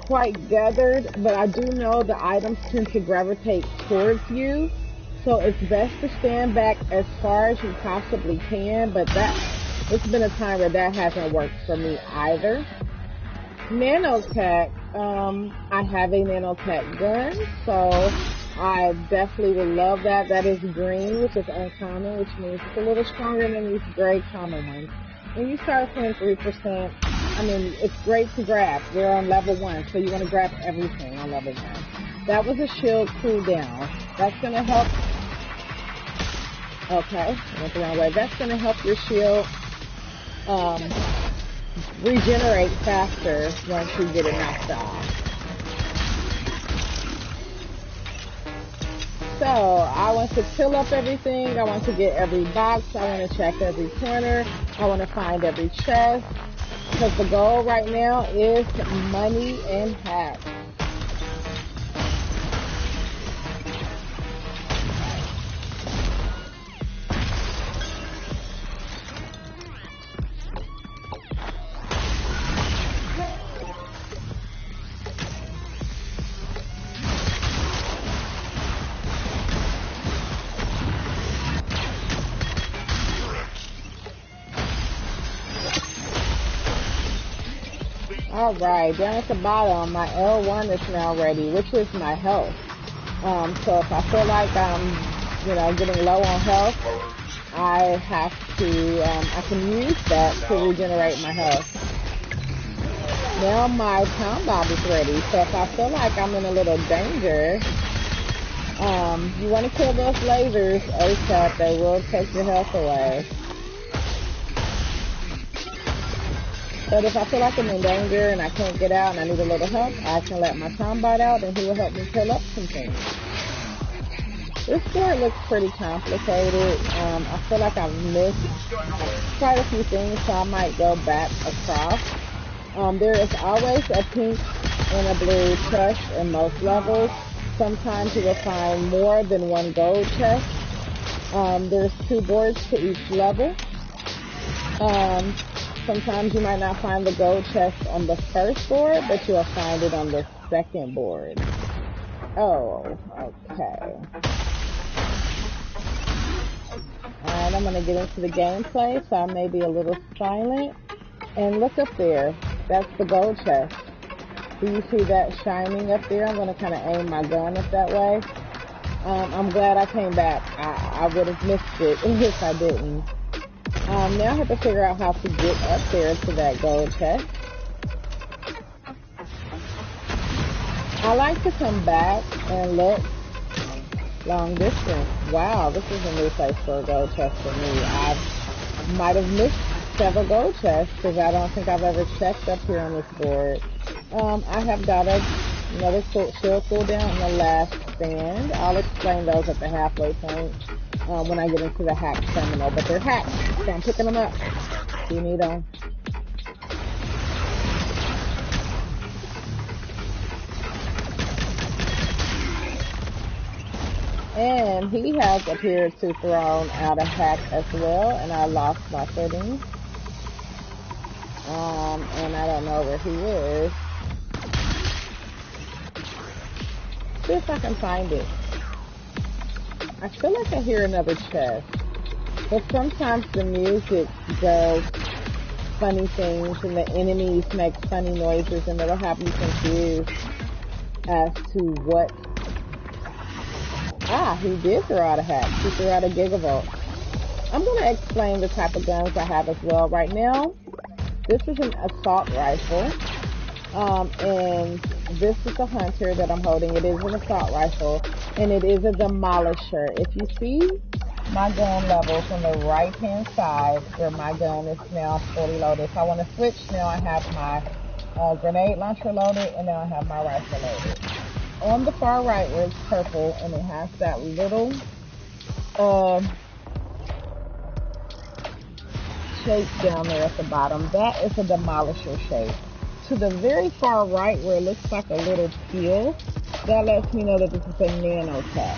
quite gathered, but I do know the items tend to gravitate towards you, so it's best to stand back as far as you possibly can, but it's been a time where that hasn't worked for me either. Nanotech, I have a nanotech gun, so I definitely would love that. That is green, which is uncommon, which means it's a little stronger than these gray common ones. When you start playing 3%, I mean, it's great to grab. We're on level 1, so you want to grab everything on level 1. That was a shield cooldown. That's going to help. Okay, went the wrong way. That's going to help your shield regenerate faster once you get it knocked off. So, I want to fill up everything. I want to get every box. I want to check every corner. I want to find every chest. because the goal right now is money and hacks. Alright, down at the bottom, my L1 is now ready, which is my health. So if I feel like I'm, getting low on health, I have to, I can use that to regenerate my health. Now my time bomb is ready, so if I feel like I'm in a little danger, you want to kill those lasers ASAP, they will take your health away. But if I feel like I'm in danger and I can't get out and I need a little help, I can let my time bot out and he will help me kill up some things. This board looks pretty complicated. I feel like I've missed quite a few things, so I might go back across. There is always a pink and a blue chest in most levels. Sometimes you will find more than one gold chest. There's 2 boards to each level. Sometimes you might not find the gold chest on the first board, but you'll find it on the second board. Oh, okay. Alright, I'm going to get into the gameplay, so I may be a little silent. And look up there. That's the gold chest. Do you see that shining up there? I'm going to kind of aim my gun up that way. I'm glad I came back. I would have missed it if I didn't. Now I have to figure out how to get up there to that gold chest. I like to come back and look long distance. Wow, this is a new place for a gold chest for me. I might have missed several gold chests because I don't think I've ever checked up here on this board. I have got another shield cooldown in the last stand. I'll explain those at the halfway point. When I get into the hack terminal, but they're hacked, so I'm picking them up. You need them. And he has appeared to thrown out a hack as well, and I lost my footing. And I don't know where he is. See if I can find it. I feel like I hear another chest, but sometimes the music does funny things and the enemies make funny noises and it'll have you confused as to what. He did throw out a hack. He threw out a gigavolt. I'm going to explain the type of guns I have as well. Right now, this is an assault rifle, and this is a hunter that I'm holding. It is an assault rifle. And it is a demolisher. If you see my gun levels on the right hand side where my gun is now fully loaded. So I want to switch. Now I have my grenade launcher loaded and now I have my rifle loaded. On the far right where it's purple and it has that little shape down there at the bottom, that is a demolisher shape. To the very far right where it looks like a little peel, that lets me know that this is a nanotech.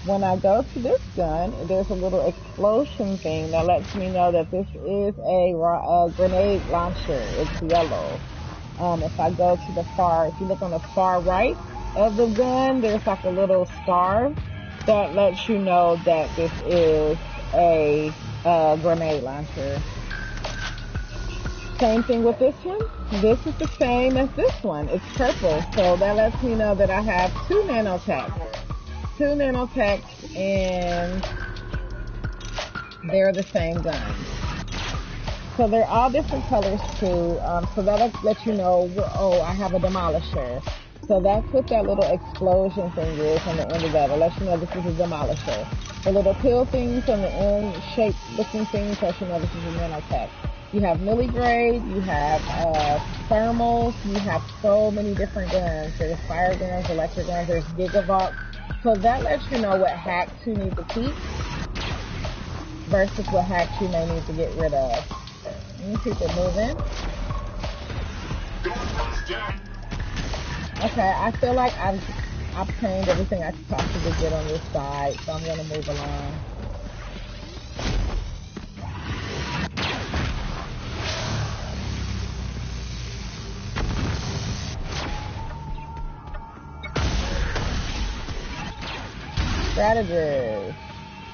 When I go to this gun, there's a little explosion thing that lets me know that this is a grenade launcher. It's yellow. If I go to the far, if you look on the far right of the gun, there's like a little star that lets you know that this is a grenade launcher. Same thing with this one. This is the same as this one. It's purple. So that lets me know that I have 2 nanotechs. 2 nanotechs and they're the same gun. So they're all different colors too. So that lets you know, oh, I have a demolisher. So that's what that little explosion thing is on the end of that. It lets you know this is a demolisher. The little pill things on the end, shaped looking things, let you know this is a nanotech. You have milligrade, you have thermals, you have so many different guns. There's fire guns, electric guns, there's gigavolt. So that lets you know what hacks you need to keep versus what hacks you may need to get rid of. me keep it moving. Okay, I feel like I've obtained everything I could possibly get on this side, so I'm gonna move along. Strategies.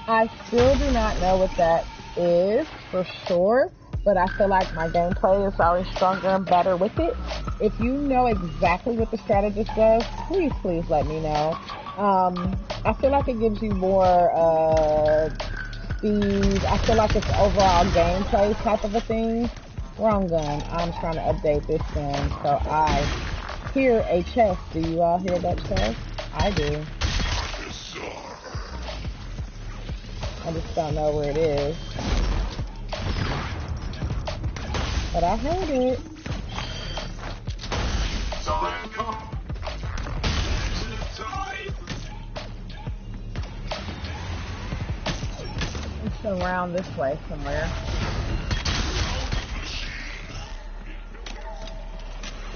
I still do not know what that is for sure, but I feel like my gameplay is always stronger and better with it. If you know exactly what the strategist does, please let me know. I feel like it gives you more speed. I feel like it's overall gameplay type of a thing. Wrong gun. I'm trying to update this gun, so I hear a chest. Do you all hear that chest? I do. I just don't know where it is. But I heard it. It's around this way somewhere.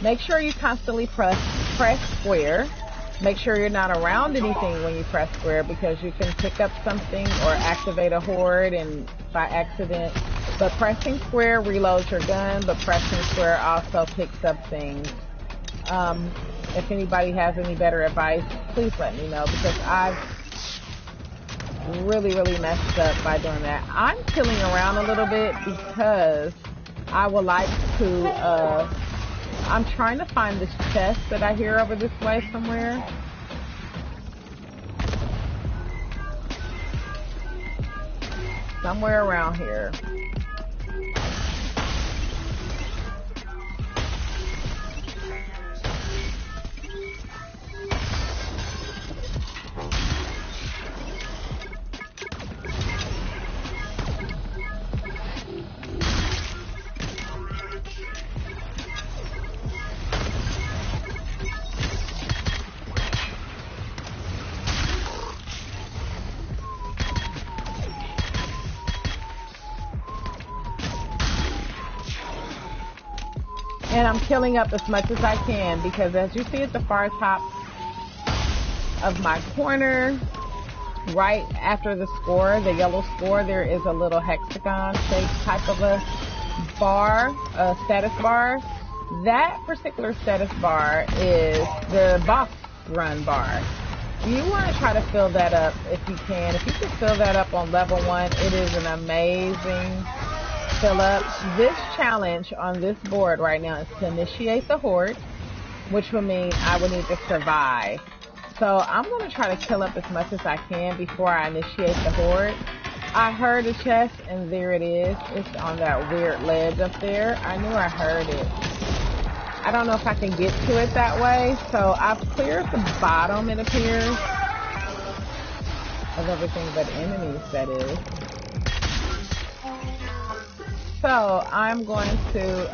Make sure you constantly press square. Make sure you're not around anything when you press square, because you can pick up something or activate a horde and by accident. But pressing square reloads your gun, but pressing square also picks up things. If anybody has any better advice, please let me know, because I've really messed up by doing that. I'm killing around a little bit because I would like to, I'm trying to find this chest that I hear over this way somewhere. Somewhere around here. And I'm killing up as much as I can, because as you see at the far top of my corner, right after the score, the yellow score, there is a little hexagon shaped type of a bar, a status bar. That particular status bar is the boss run bar. You want to try to fill that up if you can. If you can fill that up on level 1, it is an amazing fill up. This challenge on this board right now is to initiate the horde, which would mean I would need to survive. So I'm going to try to kill up as much as I can before I initiate the horde. I heard a chest, and there it is. It's on that weird ledge up there. I knew I heard it. I don't know if I can get to it that way, so I've cleared the bottom, it appears, of everything but enemies, that is. So I'm going to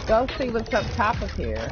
go see what's up top of here.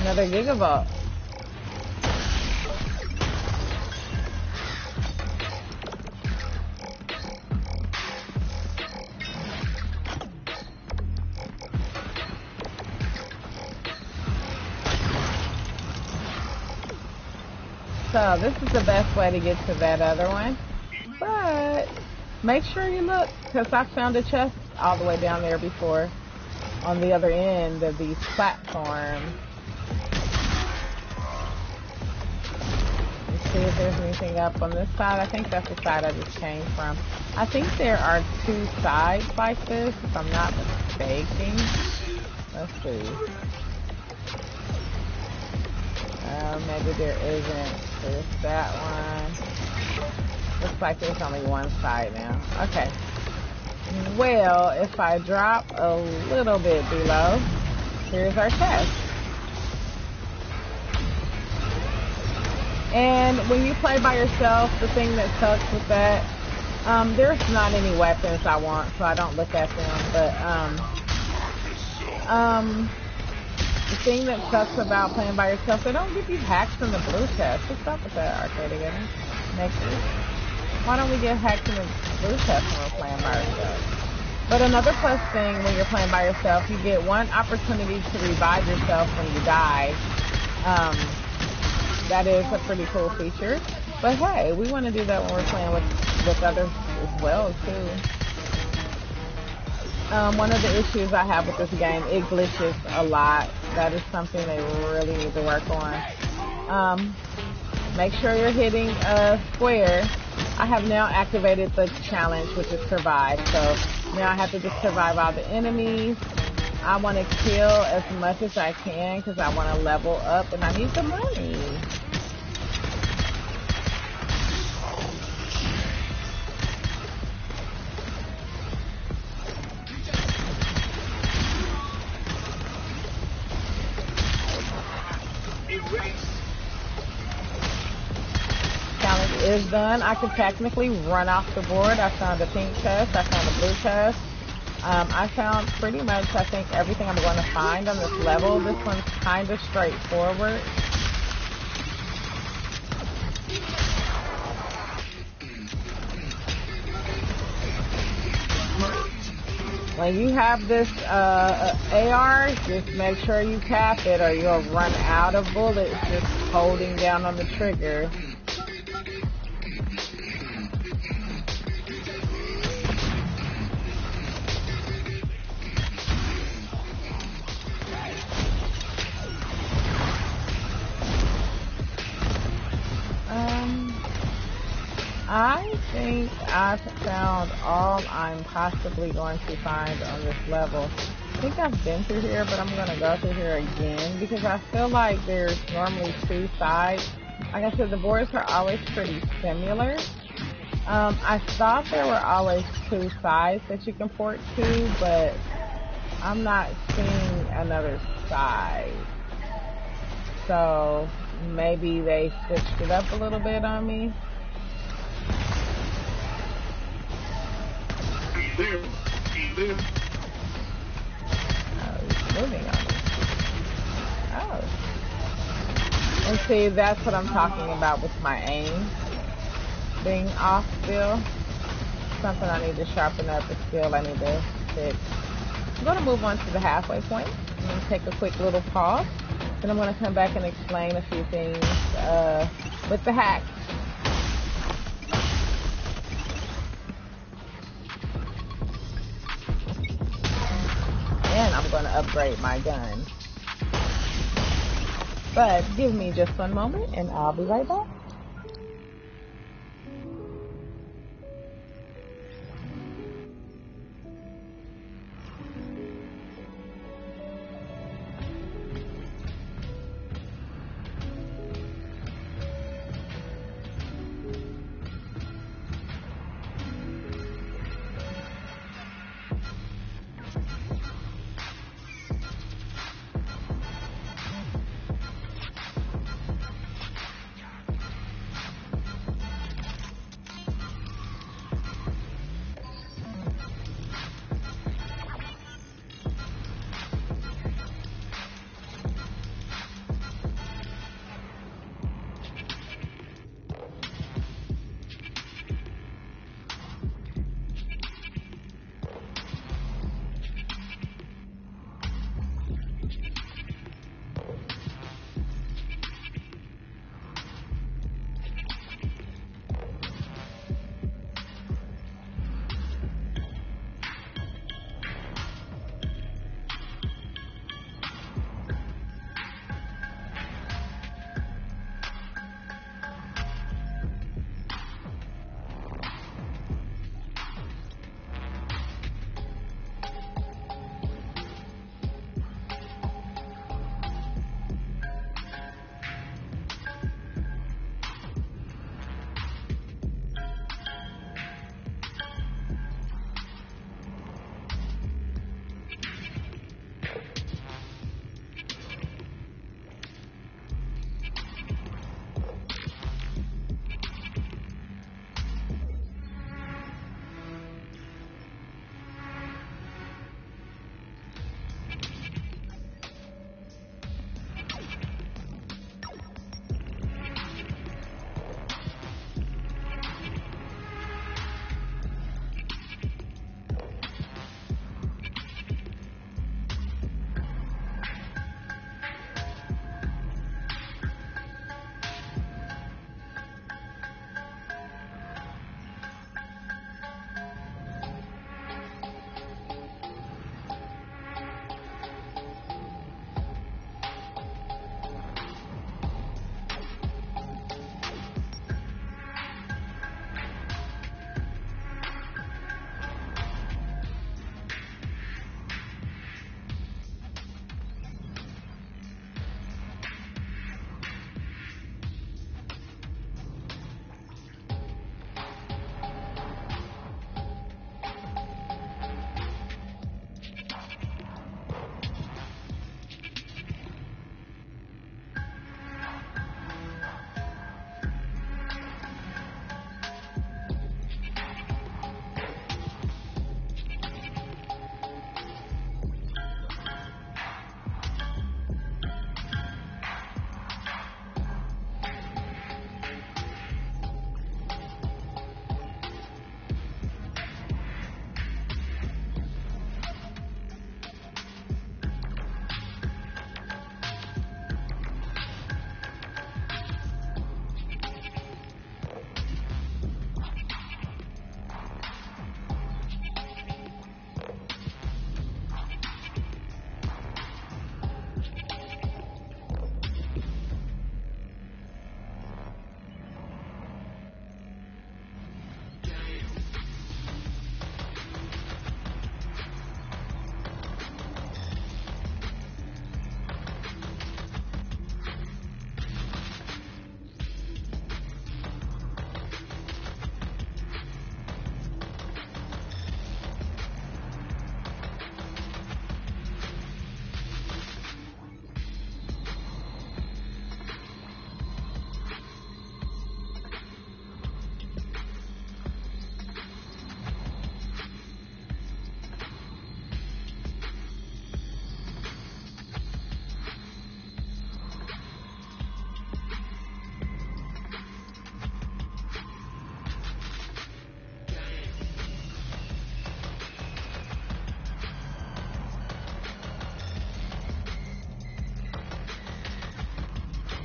Another gigavolt. So this is the best way to get to that other one, but make sure you look, because I found a chest all the way down there before on the other end of these platforms. See if there's anything up on this side. I think that's the side I just came from. I think there are 2 sides like this, if I'm not mistaken. Let's see. Maybe there isn't. There's that one. Looks like there's only one side now. Okay. Well, if I drop a little bit below, here's our chest. And when you play by yourself, the thing that sucks with that, there's not any weapons I want, so I don't look at them, but, the thing that sucks about playing by yourself, they don't give you hacks in the blue chest. What's up with that, Arcadegeddon? Nexus. Why don't we get hacks in the blue chest when we're playing by ourselves? But another plus thing when you're playing by yourself, you get one opportunity to revive yourself when you die. That is a pretty cool feature. But hey, we want to do that when we're playing with others as well, too. One of the issues I have with this game, it glitches a lot. That is something they really need to work on. Make sure you're hitting a square. I have now activated the challenge, which is survive. So now I have to just survive all the enemies. I want to kill as much as I can because I want to level up and I need the money. Challenge is done. I can technically run off the board. I found a pink chest. I found a blue chest. I found pretty much, I think, everything I'm going to find on this level. This one's kind of straightforward. When you have this AR, just make sure you tap it or you'll run out of bullets just holding down on the trigger. I think I've found all I'm possibly going to find on this level. I think I've been through here, but I'm going to go through here again because I feel like there's normally two sides. Like I said, the boards are always pretty similar. I thought there were always two sides that you can port to, but I'm not seeing another side. So maybe they switched it up a little bit on me. There. Oh, he's moving on me. Oh. And see, that's what I'm talking about with my aim being off still. Something I need to sharpen up, a skill I need to fix. I'm going to move on to the halfway point. I'm going to take a quick little pause. Then I'm going to come back and explain a few things with the hack. And I'm going to upgrade my gun. But give me just one moment and I'll be right back.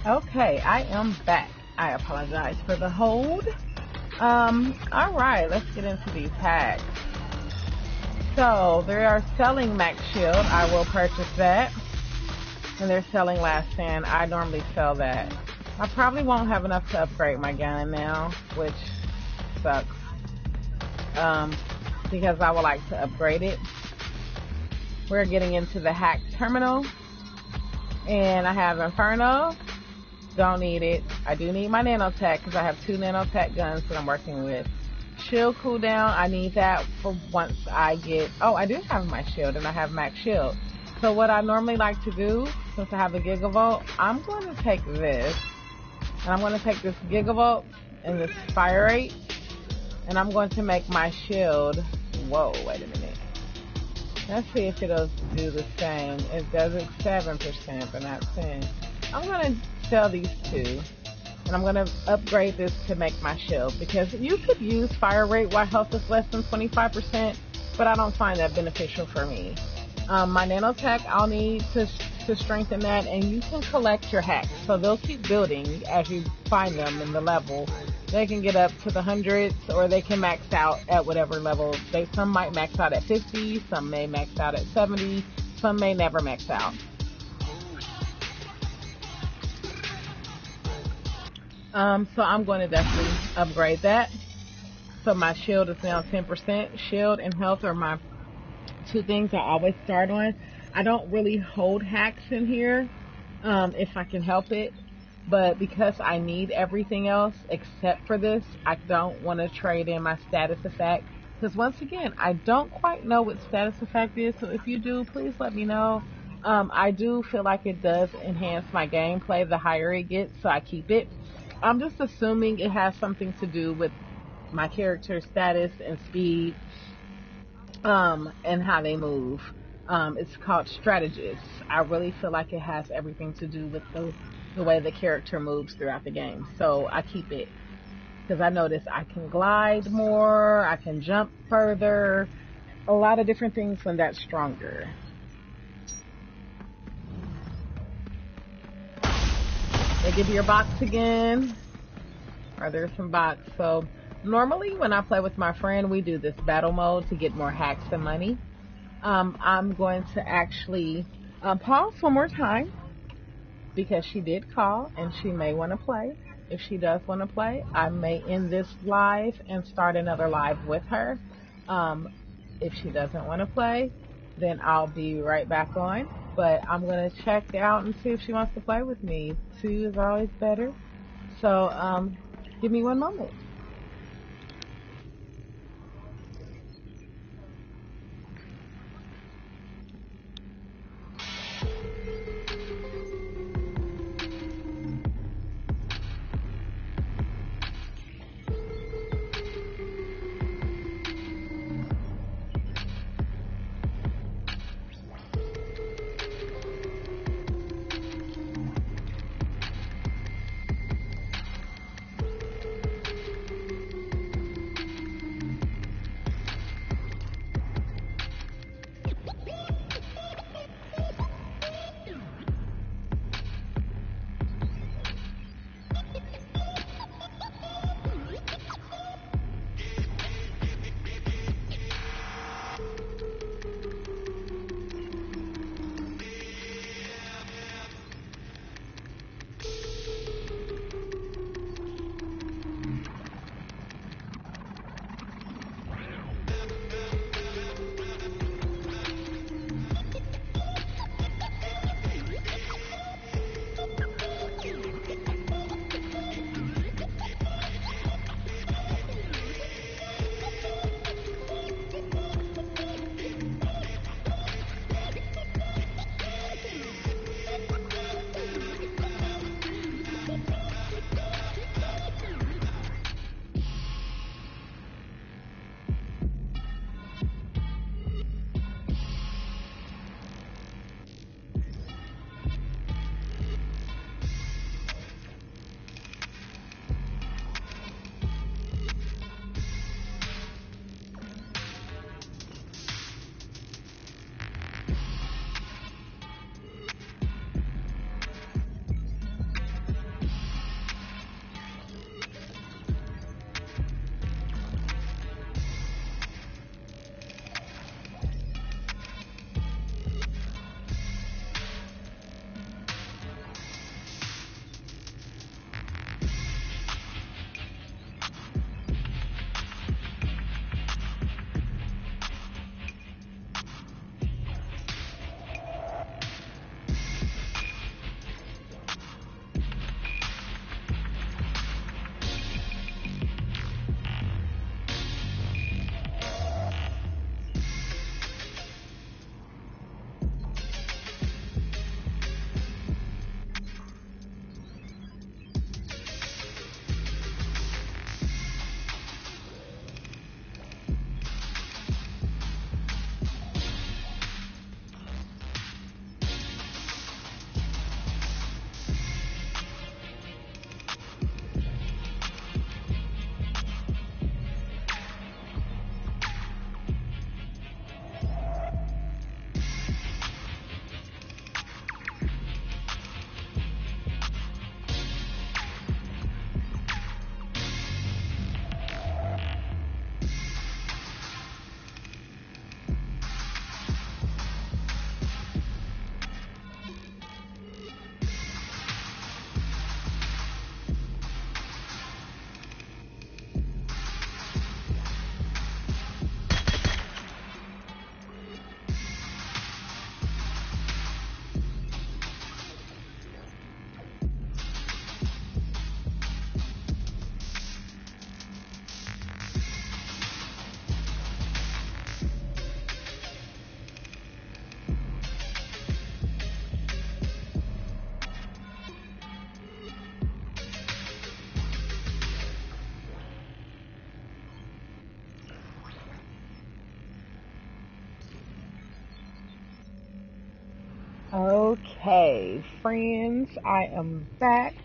Okay, I am back. I apologize for the hold. Alright, let's get into these hacks. So, they are selling Max Shield. I will purchase that. And they're selling Last Stand. I normally sell that. I probably won't have enough to upgrade my gun now, which sucks. Because I would like to upgrade it. We're getting into the hack terminal. And I have Inferno. Don't need it. I do need my nanotech because I have 2 nanotech guns that I'm working with. Shield cooldown, I need that for once I get... Oh, I do have my shield and I have max shield. So what I normally like to do, since I have a gigavolt, I'm going to take this. And I'm going to take this gigavolt and this fire rate. And I'm going to make my shield... Whoa, wait a minute. Let's see if it'll do the same. It does it 7%, but not 10. I'm going to sell these 2. And I'm going to upgrade this to make my shield. Because you could use fire rate while health is less than 25%. But I don't find that beneficial for me. My nanotech, I'll need to strengthen that. And you can collect your hacks. So they'll keep building as you find them in the level. They can get up to the hundreds, or they can max out at whatever level. Some might max out at 50, some may max out at 70, some may never max out. So I'm going to definitely upgrade that. So my shield is now 10%. Shield and health are my 2 things I always start on. I don't really hold hacks in here, if I can help it. But because I need everything else except for this, I don't want to trade in my status effect. Because once again, I don't quite know what status effect is. So if you do, please let me know. I do feel like it does enhance my gameplay the higher it gets, so I keep it. I'm just assuming it has something to do with my character status and speed, and how they move. It's called Strategist. I really feel like it has everything to do with the way the character moves throughout the game. So I keep it because I notice I can glide more, I can jump further, a lot of different things when that's stronger. They give you your box again. Or there's some box. So normally when I play with my friend, we do this battle mode to get more hacks and money. I'm going to actually pause one more time because she did call and she may want to play. If she does want to play, I may end this live and start another live with her. If she doesn't want to play, then I'll be right back on. But I'm going to check out and see if she wants to play with me. 2 is always better. So give me one moment. Okay, friends, I am back.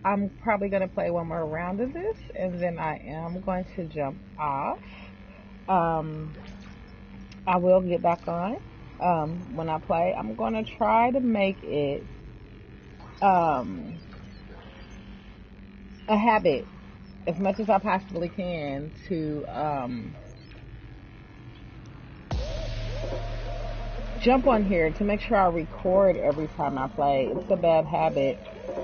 I'm probably going to play one more round of this, and then I am going to jump off. Um, I will get back on when I play. I'm going to try to make it a habit as much as I possibly can to jump on here to make sure I record every time I play. It's a bad habit,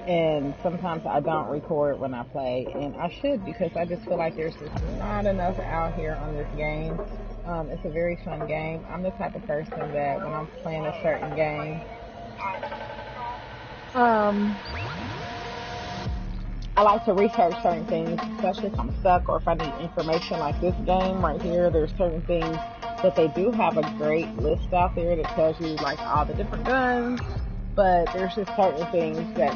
and sometimes I don't record when I play, and I should, because I just feel like there's just not enough out here on this game. It's a very fun game. I'm the type of person that when I'm playing a certain game, I like to research certain things, especially if I'm stuck or if I need information like this game right here. There's certain things that they do have a great list out there that tells you like all the different guns, but there's just certain things that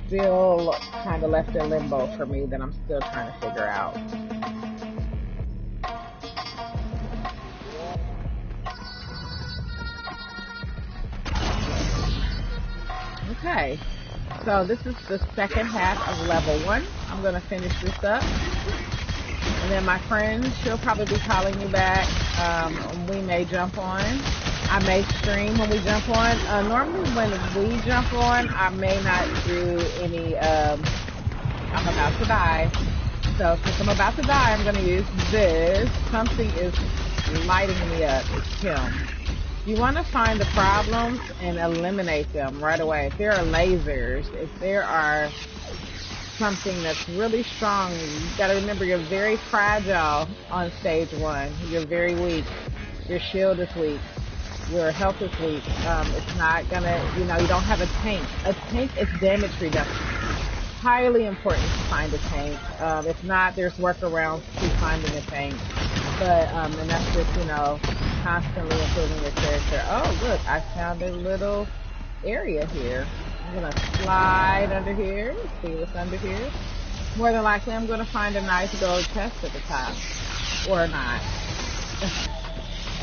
still kind of left in limbo for me that I'm still trying to figure out. Okay, so this is the second half of level 1. I'm going to finish this up. And then my friend, she'll probably be calling me back. We may jump on. I may stream when we jump on. Normally when we jump on, I may not do any, I'm about to die. So since I'm about to die, I'm going to use this. Something is lighting me up. It's him. You want to find the problems and eliminate them right away. If there are lasers, if there are something that's really strong, you got to remember you're very fragile on stage 1. You're very weak. Your shield is weak. Your health is weak. It's not gonna, you don't have a tank. A tank is damage reduction. Highly important to find a tank. If not, there's workarounds to finding a tank. But, and that's just, constantly improving your character. Oh, look, I found a little area here. I'm going to slide under here, see what's under here. More than likely, I'm going to find a nice gold chest at the top. Or not.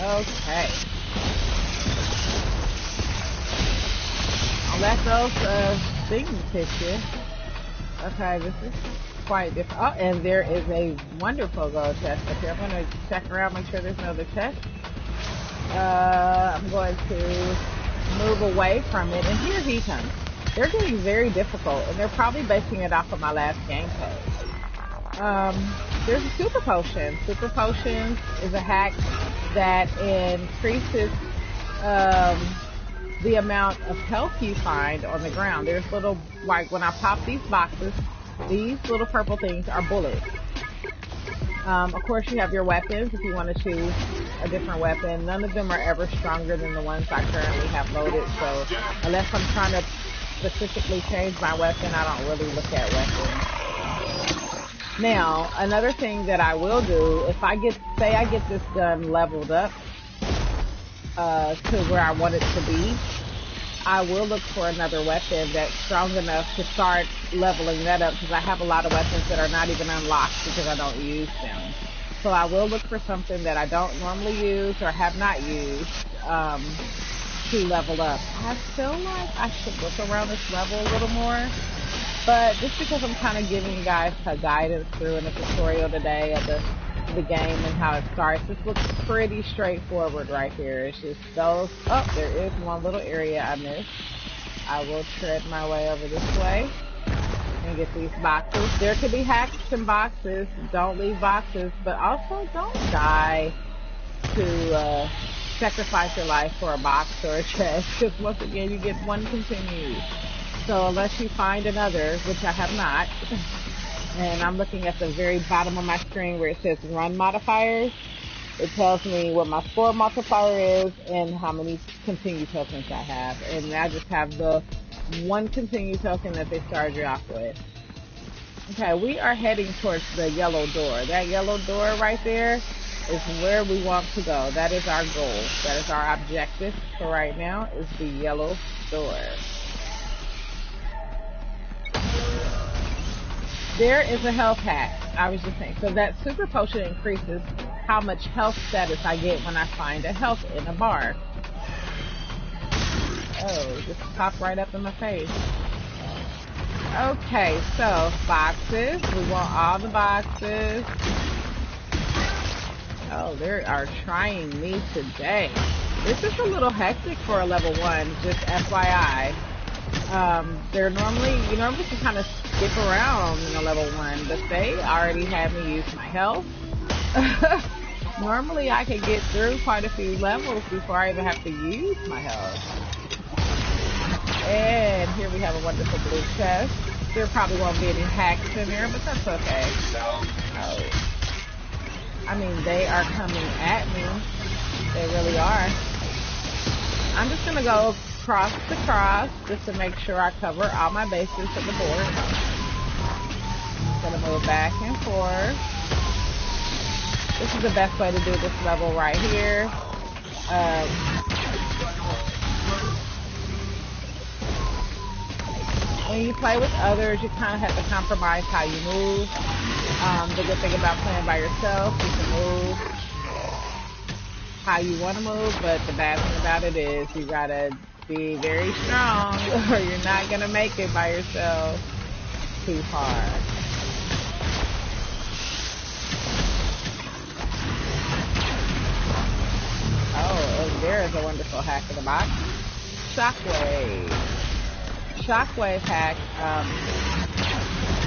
Okay. I'll let those things hit you. Okay, this is quite different. Oh, and there is a wonderful gold chest up here. I'm going to check around, make sure there's no other chest. I'm going to move away from it, and here he comes. They're getting very difficult, and they're probably basing it off of my last gameplay. There's a super potion. Super potions is a hack that increases the amount of health you find on the ground. There's little, like when I pop these boxes, these little purple things are bullets. Of course, you have your weapons if you want to choose a different weapon. None of them are ever stronger than the ones I currently have loaded, so unless I'm trying to specifically change my weapon, I don't really look at weapons. Now, another thing that I will do, if I get this gun leveled up to where I want it to be, I will look for another weapon that's strong enough to start leveling that up, because I have a lot of weapons that are not even unlocked because I don't use them. So I will look for something that I don't normally use or have not used to level up. I feel like I should look around this level a little more, but just because I'm kind of giving you guys a guidance through in a tutorial today of the game and how it starts, this looks pretty straightforward right here. It's just those, oh, there is one little area I missed. I will tread my way over this way and get these boxes. There could be hacks in boxes. Don't leave boxes, but also don't die to sacrifice your life for a box or a chest, because once again you get one continued. So unless you find another, which I have not, and I'm looking at the very bottom of my screen where it says run modifiers, it tells me what my score multiplier is and how many continue tokens I have, and I just have the one continue token that they started you off with. Okay, we are heading towards the yellow door. That yellow door right there is where we want to go. That is our goal. That is our objective for right now, is the yellow door. There is a health hack. I was just saying. So that super potion increases how much health status I get when I find a health in a bar. Oh, just popped right up in my face. Okay, so boxes. We want all the boxes. Oh, they are trying me today. This is a little hectic for a level 1, just FYI. They're normally, you normally can kind of skip around in a level 1, but they already had me use my health. Normally I could get through quite a few levels before I even have to use my health. And here we have a wonderful blue chest. There probably won't be any hacks in there, but that's okay. Oh. I mean, they are coming at me. They really are. I'm just going to go cross to cross just to make sure I cover all my bases of the board. I'm going to move back and forth. This is the best way to do this level right here. When you play with others, you kind of have to compromise how you move. The good thing about playing by yourself, you can move how you want to move, but the bad thing about it is you gotta be very strong or you're not gonna make it by yourself too hard. Oh, there is a wonderful hack in the box. Shockwave. Shockwave hack.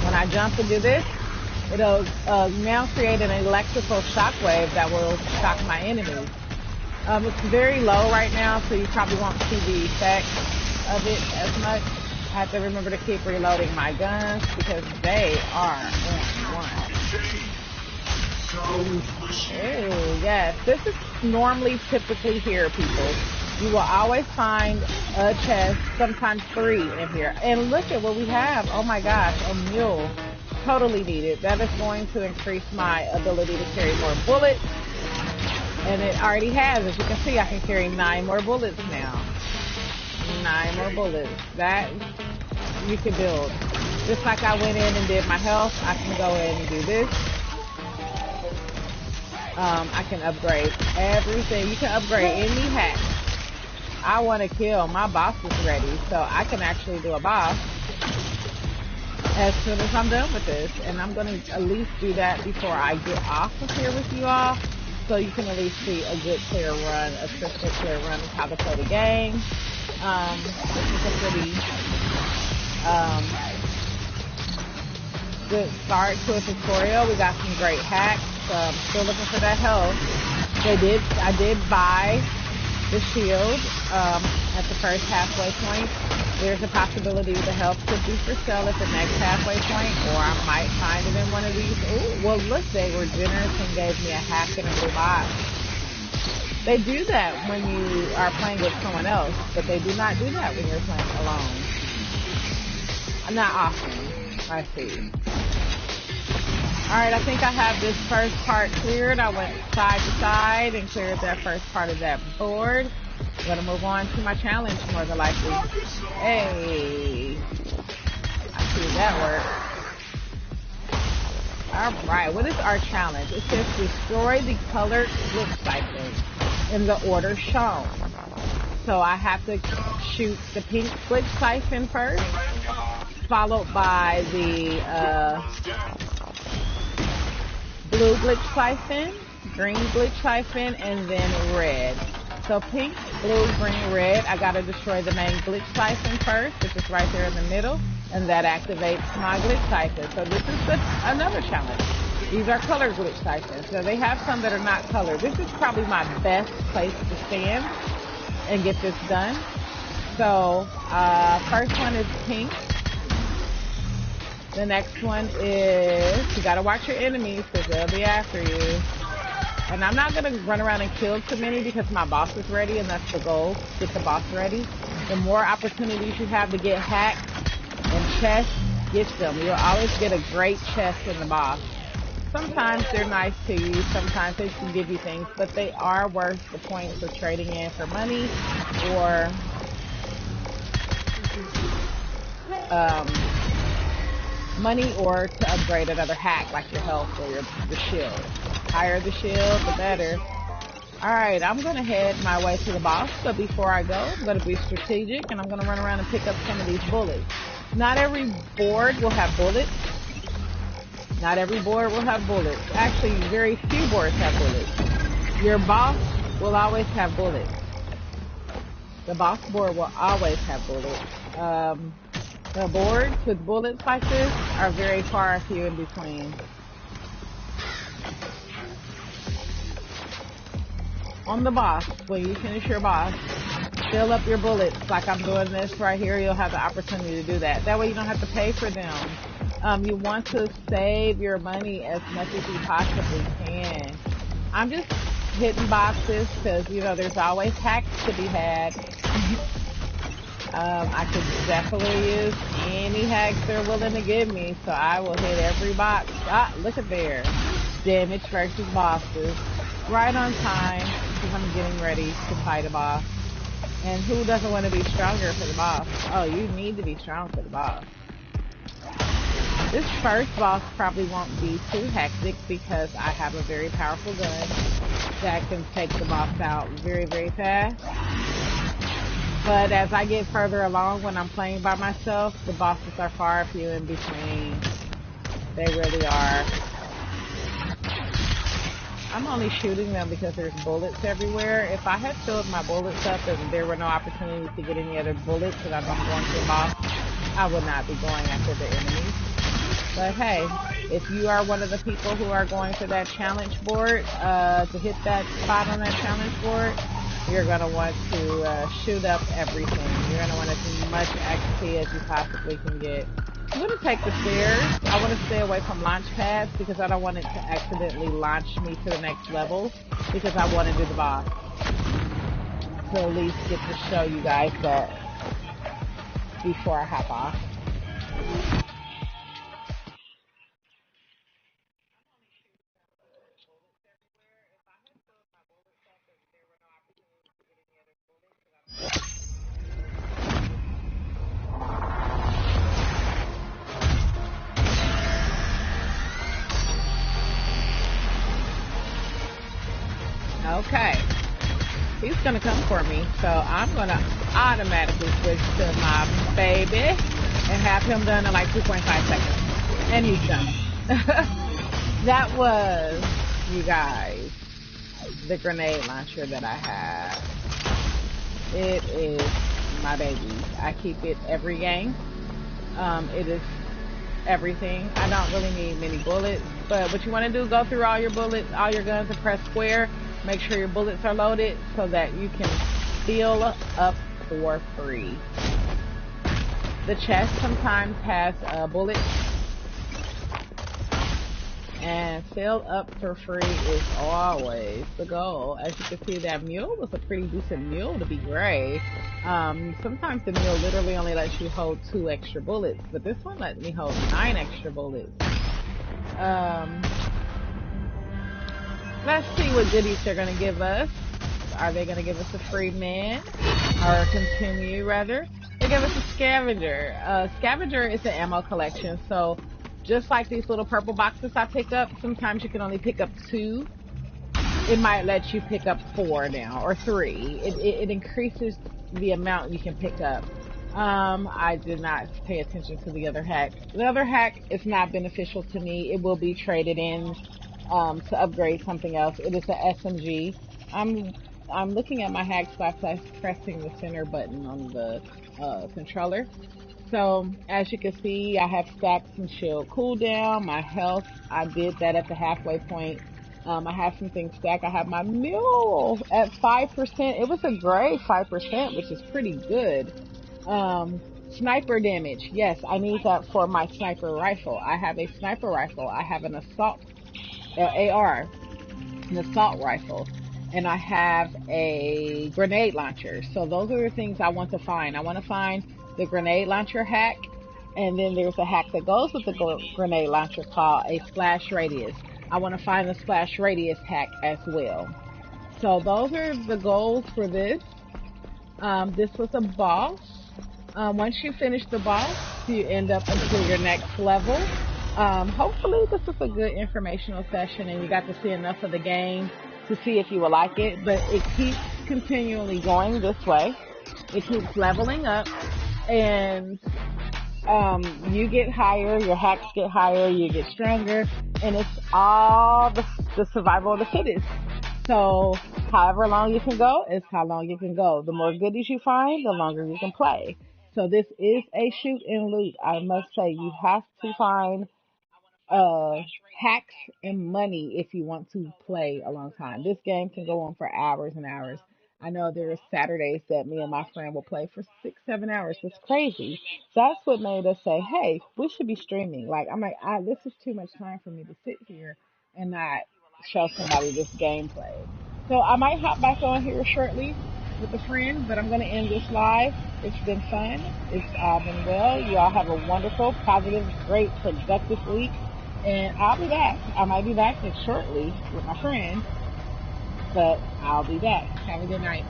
When I jump and do this, it'll now create an electrical shockwave that will shock my enemies. It's very low right now, so you probably won't see the effect of it as much. I have to remember to keep reloading my guns because they are on one. Oh, yes. This is normally typically here, people. You will always find a chest, sometimes 3 in here. And look at what we have. Oh my gosh, a mule. Totally needed. That is going to increase my ability to carry more bullets. And it already has. As you can see, I can carry 9 more bullets now. 9 more bullets. That you can build. Just like I went in and did my health, I can go in and do this. I can upgrade everything. You can upgrade any hack. I want to kill. My boss is ready, so I can actually do a boss as soon as I'm done with this. And I'm going to at least do that before I get off of here with you all, so you can at least see a good clear run, a crystal clear run of how to play the game. This is a pretty good start to a tutorial. We got some great hacks. Still looking for that health. I did buy the shield at the first halfway point. There's a possibility the health could be for sale at the next halfway point, or I might find it in one of these. Ooh, well look, they were generous and gave me a hack and a blue box. They do that when you are playing with someone else, but they do not do that when you're playing alone. Not often, I see. Alright, I think I have this first part cleared. I went side to side and cleared that first part of that board. I'm going to move on to my challenge more than likely. Hey! I see that work. Alright, what is our challenge? It says destroy the colored glitch siphon in the order shown. So I have to shoot the pink glitch siphon first, followed by the blue glitch siphon, green glitch siphon, and then red. So pink, blue, green, red. I gotta destroy the main glitch siphon first, which is right there in the middle, and that activates my glitch siphon. So this is another challenge. These are colored glitch siphons. So they have some that are not colored. This is probably my best place to stand and get this done. So first one is pink. The next one is, you gotta watch your enemies because they'll be after you. And I'm not gonna run around and kill too many because my boss is ready, and that's the goal, get the boss ready. The more opportunities you have to get hacks and chests, get them. You'll always get a great chest in the boss. Sometimes they're nice to you, sometimes they can give you things, but they are worth the points of trading in for money or to upgrade another hack like your health or your shield. Higher the shield, the better. Alright, I'm going to head my way to the boss, but before I go, I'm going to be strategic, and I'm going to run around and pick up some of these bullets. Not every board will have bullets. Not every board will have bullets. Actually, very few boards have bullets. Your boss will always have bullets. The boss board will always have bullets. The boards with bullets like this are very far and few in between. On the boss, when you finish your boss, fill up your bullets like I'm doing this right here. You'll have the opportunity to do that. That way you don't have to pay for them. You want to save your money as much as you possibly can. I'm just hitting boxes because, you know, there's always hacks to be had. I could definitely use any hacks they're willing to give me, so I will hit every box. Ah, look at there. Damage versus bosses. Right on time, because I'm getting ready to fight a boss. And who doesn't want to be stronger for the boss? Oh, you need to be strong for the boss. This first boss probably won't be too hectic because I have a very powerful gun that can take the boss out very, very fast. But as I get further along when I'm playing by myself, the bosses are far and few in between. They really are. I'm only shooting them because there's bullets everywhere. If I had filled my bullets up and there were no opportunities to get any other bullets and I'm going to the boss, I would not be going after the enemies. But hey, if you are one of the people who are going for that challenge board, to hit that spot on that challenge board, you're going to want to shoot up everything. You're going to want as much XP as you possibly can get. I'm going to take the stairs. I want to stay away from launch pads because I don't want it to accidentally launch me to the next level because I want to do the boss. To at least get to show you guys that before I hop off. Okay, he's gonna come for me, so I'm gonna automatically switch to my baby and have him done in like 2.5 seconds. And he's done. That was, you guys, the grenade launcher that I have. It is my baby. I keep it every game. It is everything. I don't really need many bullets, but what you want to do, go through all your bullets, all your guns, and press square. Make sure your bullets are loaded so that you can fill up for free. The chest sometimes has bullets, and fill up for free is always the goal. As you can see, that mule was a pretty decent mule to be gray. Sometimes the mule literally only lets you hold 2 extra bullets, but this one let me hold 9 extra bullets. Let's see what goodies they're going to give us. Are they going to give us a free man? Or continue, rather? They give us a scavenger. Scavenger is an ammo collection, so just like these little purple boxes I pick up, sometimes you can only pick up 2. It might let you pick up 4 now, or 3. It increases the amount you can pick up. I did not pay attention to the other hack. The other hack is not beneficial to me. It will be traded in to upgrade something else. It is a SMG. I'm looking at my hacks by pressing the center button on the controller. So as you can see, I have stacks and shield cooldown. My health, I did that at the halfway point. I have some things stacked. I have my mule at 5%. It was a gray 5%, which is pretty good. Sniper damage. Yes, I need that for my sniper rifle. I have a sniper rifle. I have an assault AR, an assault rifle, and I have a grenade launcher. So those are the things I want to find. I want to find the grenade launcher hack, and then there's a hack that goes with the grenade launcher called a splash radius. I want to find the splash radius hack as well. So those are the goals for this. This was a boss. Once you finish the boss, you end up into your next level. Hopefully this was a good informational session and you got to see enough of the game to see if you will like it, but it keeps continually going this way. It keeps leveling up, and you get higher, your hacks get higher, you get stronger, and it's all the survival of the fittest. So however long you can go is how long you can go. The more goodies you find, the longer you can play. So this is a shoot and loot. I must say, you have to find hacks and money if you want to play a long time. This game can go on for hours and hours. I know there are Saturdays that me and my friend will play for 6, 7 hours. It's crazy. That's what made us say, hey, we should be streaming. Like, I'm like, this is too much time for me to sit here and not show somebody this gameplay. So I might hop back on here shortly with a friend, but I'm going to end this live. It's been fun. It's all been well. You all have a wonderful, positive, great, productive week. And I'll be back. I might be back shortly with my friend, but I'll be back. Have a good night.